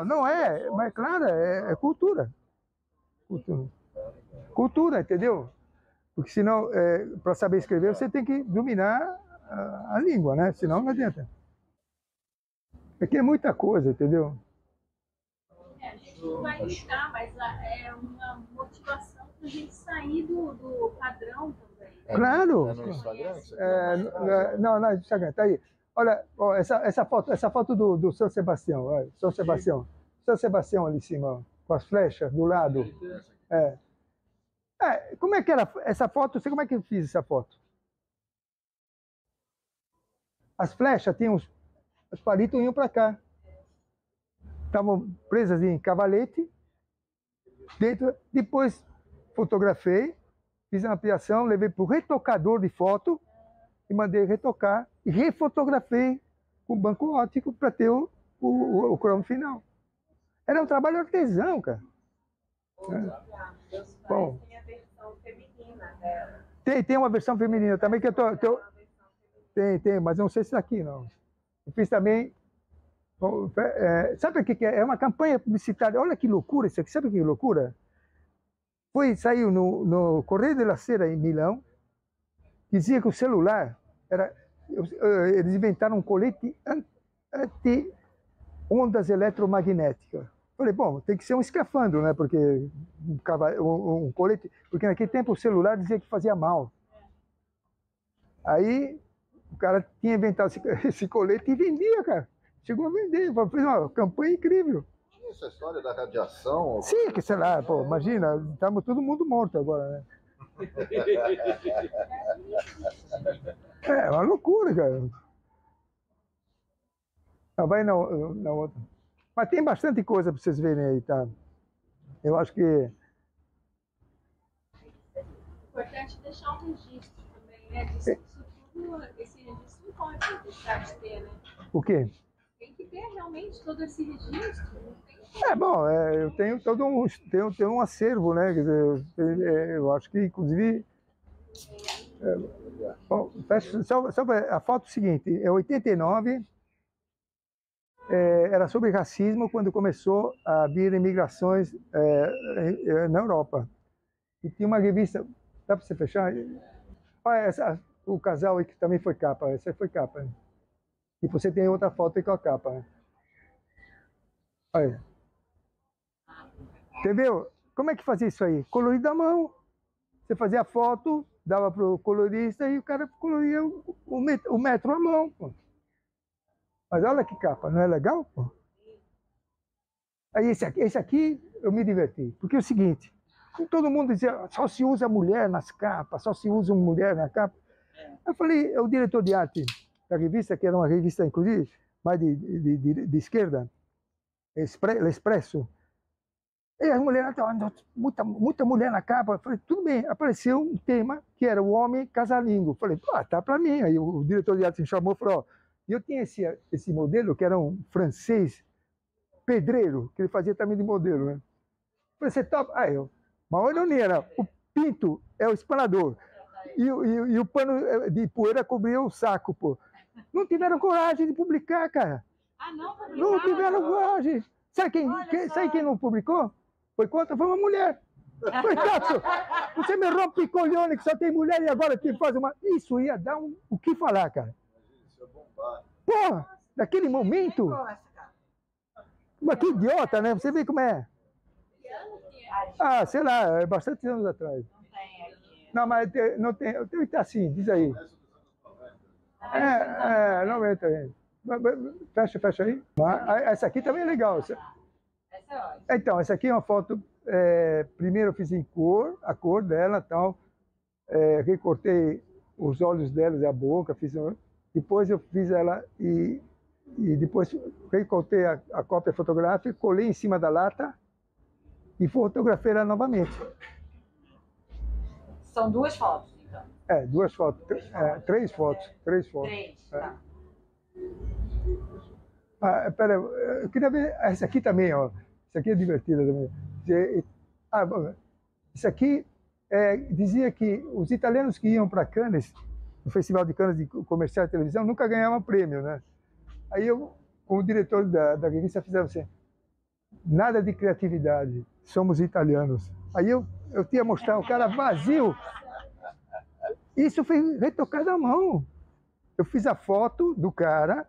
não é, mas claro, é cultura. Cultura, entendeu? Porque senão, para saber escrever, você tem que dominar a língua, né? Senão não adianta. Aqui é muita coisa, entendeu? A gente não vai imitar, mas é uma motivação para a gente sair do padrão também. Claro. É no Instagram? Não, no Instagram, tá aí. Olha, essa foto do São Sebastião, olha, São Sebastião ali em cima, ó, com as flechas do lado. Como é que era essa foto? Sei como é que eu fiz essa foto. As flechas tinham os palitos iam para cá. Estavam presas em cavalete. Depois fotografei, fiz uma ampliação, levei para o retocador de foto e mandei retocar e refotografei com banco óptico para ter o cromo final. Era um trabalho artesão, cara. Bom, Tem a versão feminina dela. Tem uma versão feminina também que eu tô tem, mas eu não sei se é aqui não. Eu fiz também. Sabe o que é? É uma campanha publicitária. Olha que loucura isso aqui. Sabe que loucura? Saiu no Correio della Sera em Milão, dizia que o celular era... Eles inventaram um colete anti-ondas eletromagnéticas. Falei, bom, tem que ser um escafandro, né? Porque um colete... Porque naquele tempo o celular dizia que fazia mal. Aí O cara tinha inventado esse colete e vendia, cara. Chegou a vender, fez uma campanha incrível. Tinha essa história da radiação? Sim, que sei lá, pô, imagina, estamos todo mundo morto agora, né? É uma loucura, cara. Ah, vai na outra. Mas tem bastante coisa para vocês verem aí, tá? Eu acho que... É importante deixar um registro também, né? Isso tudo, esse registro não pode deixar de ter, né? O quê? Tem que ter realmente todo esse registro. Não tem... Bom, eu tenho todo tenho um acervo, né? Quer dizer, eu acho que, inclusive... bom, só a foto seguinte, é 89... era sobre racismo quando começou a vir imigrações na Europa. E tinha uma revista, dá para você fechar? Olha, o casal aí que também foi capa, essa aí foi capa. Né? E você tem outra foto aí com a capa. Né? Olha. Entendeu? Como é que fazia isso aí? Colorido à mão. Você fazia a foto, dava para o colorista e o cara coloria o metro à mão. Pô. Mas olha que capa, não é legal? Pô? Aí esse aqui eu me diverti. Porque é o seguinte, todo mundo dizia, só se usa mulher nas capas, só se usa mulher na capa. Eu falei, o diretor de arte da revista, que era uma revista, inclusive, mais de esquerda, L'Espresso, e as mulheres, muita mulher na capa. Eu falei, tudo bem. Apareceu um tema que era o homem casalingo. Eu falei, tá para mim. Aí o diretor de arte me chamou e falou, e eu tinha esse modelo, que era um francês pedreiro, que ele fazia também de modelo, né? Falei, você topa? Aí eu, uma ironia, né? O pinto é o espanador. E o pano de poeira cobria o saco, pô. Não tiveram coragem de publicar, cara. Ah, não publicaram? Não tiveram coragem. Sabe quem não publicou? Foi contra? Foi uma mulher. Foi, Cássio, você me rompe colhone que só tem mulher e agora tem que fazer uma... Isso ia dar o que falar, cara. Porra, naquele momento... Mas que idiota, né? Você vê como é. Ah, sei lá, é bastante anos atrás. Não tem aqui. Não, mas não tem... Eu tenho que estar assim, diz aí. 90 aí. Fecha aí. Essa aqui também é legal. Essa é ótima. Então, essa aqui é uma foto... primeiro eu fiz em cor, a cor dela e tal. Recortei os olhos dela e a boca. Depois eu fiz ela e depois recortei a cópia fotográfica, colei em cima da lata e fotografei ela novamente. São duas fotos, então? Duas fotos. Três fotos. Três, tá. Pera, eu queria ver essa aqui também, ó. Essa aqui é divertida também. Isso aqui dizia que os italianos que iam para Cannes, no Festival de Cannes de Comercial de Televisão, nunca ganhavam prêmio, né? Aí eu, com o diretor da revista, fizemos assim, nada de criatividade, somos italianos. Aí eu tinha mostrar o cara vazio. Isso foi retocado à mão. Eu fiz a foto do cara,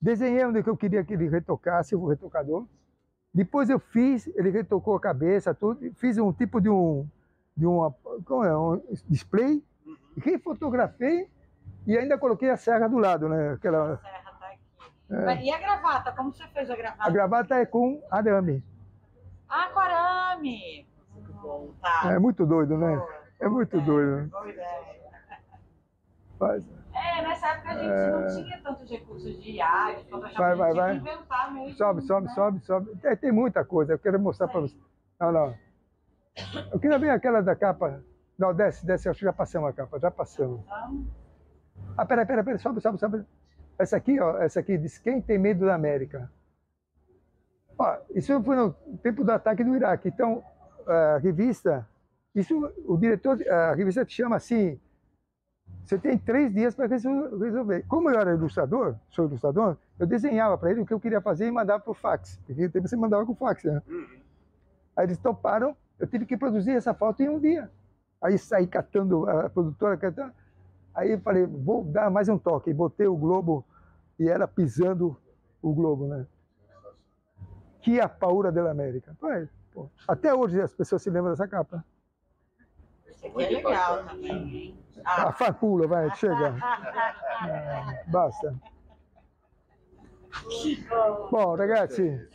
desenhei onde eu queria que ele retocasse, o retocador. Depois ele retocou a cabeça, tudo, fiz um tipo de um display, refotografei e ainda coloquei a serra do lado, né? Aquela... A serra tá aqui. E a gravata? Como você fez a gravata? A gravata é com arame. Ah, com arame! Muito bom, tá. É muito doido, né? É muito doido. Boa ideia. Faz. Nessa época a gente não tinha tantos recursos de IA, de Photoshop, a gente tinha que inventar mesmo. Sobe. Tem muita coisa, eu quero mostrar para você. Não. Eu queria ver aquela da capa. Não, desce, acho que já passamos a capa, já passamos. Pera, sobe. Essa aqui diz Quem Tem Medo da América. Ó, isso foi no tempo do ataque do Iraque. Então, a revista, o diretor, a revista te chama assim, você tem 3 dias para resolver. Como eu era sou ilustrador, eu desenhava para ele o que eu queria fazer e mandava por fax. Porque você mandava com fax, né? Aí eles toparam, eu tive que produzir essa foto em um dia. Aí saí catando, a produtora catando. Aí eu falei, vou dar mais um toque. Botei o globo e ela pisando o globo, né? Que a paura da América. Pô, até hoje as pessoas se lembram dessa capa. aqui é legal também. Ah, fanculo, vai, chega. Basta. Bom, ragazzi.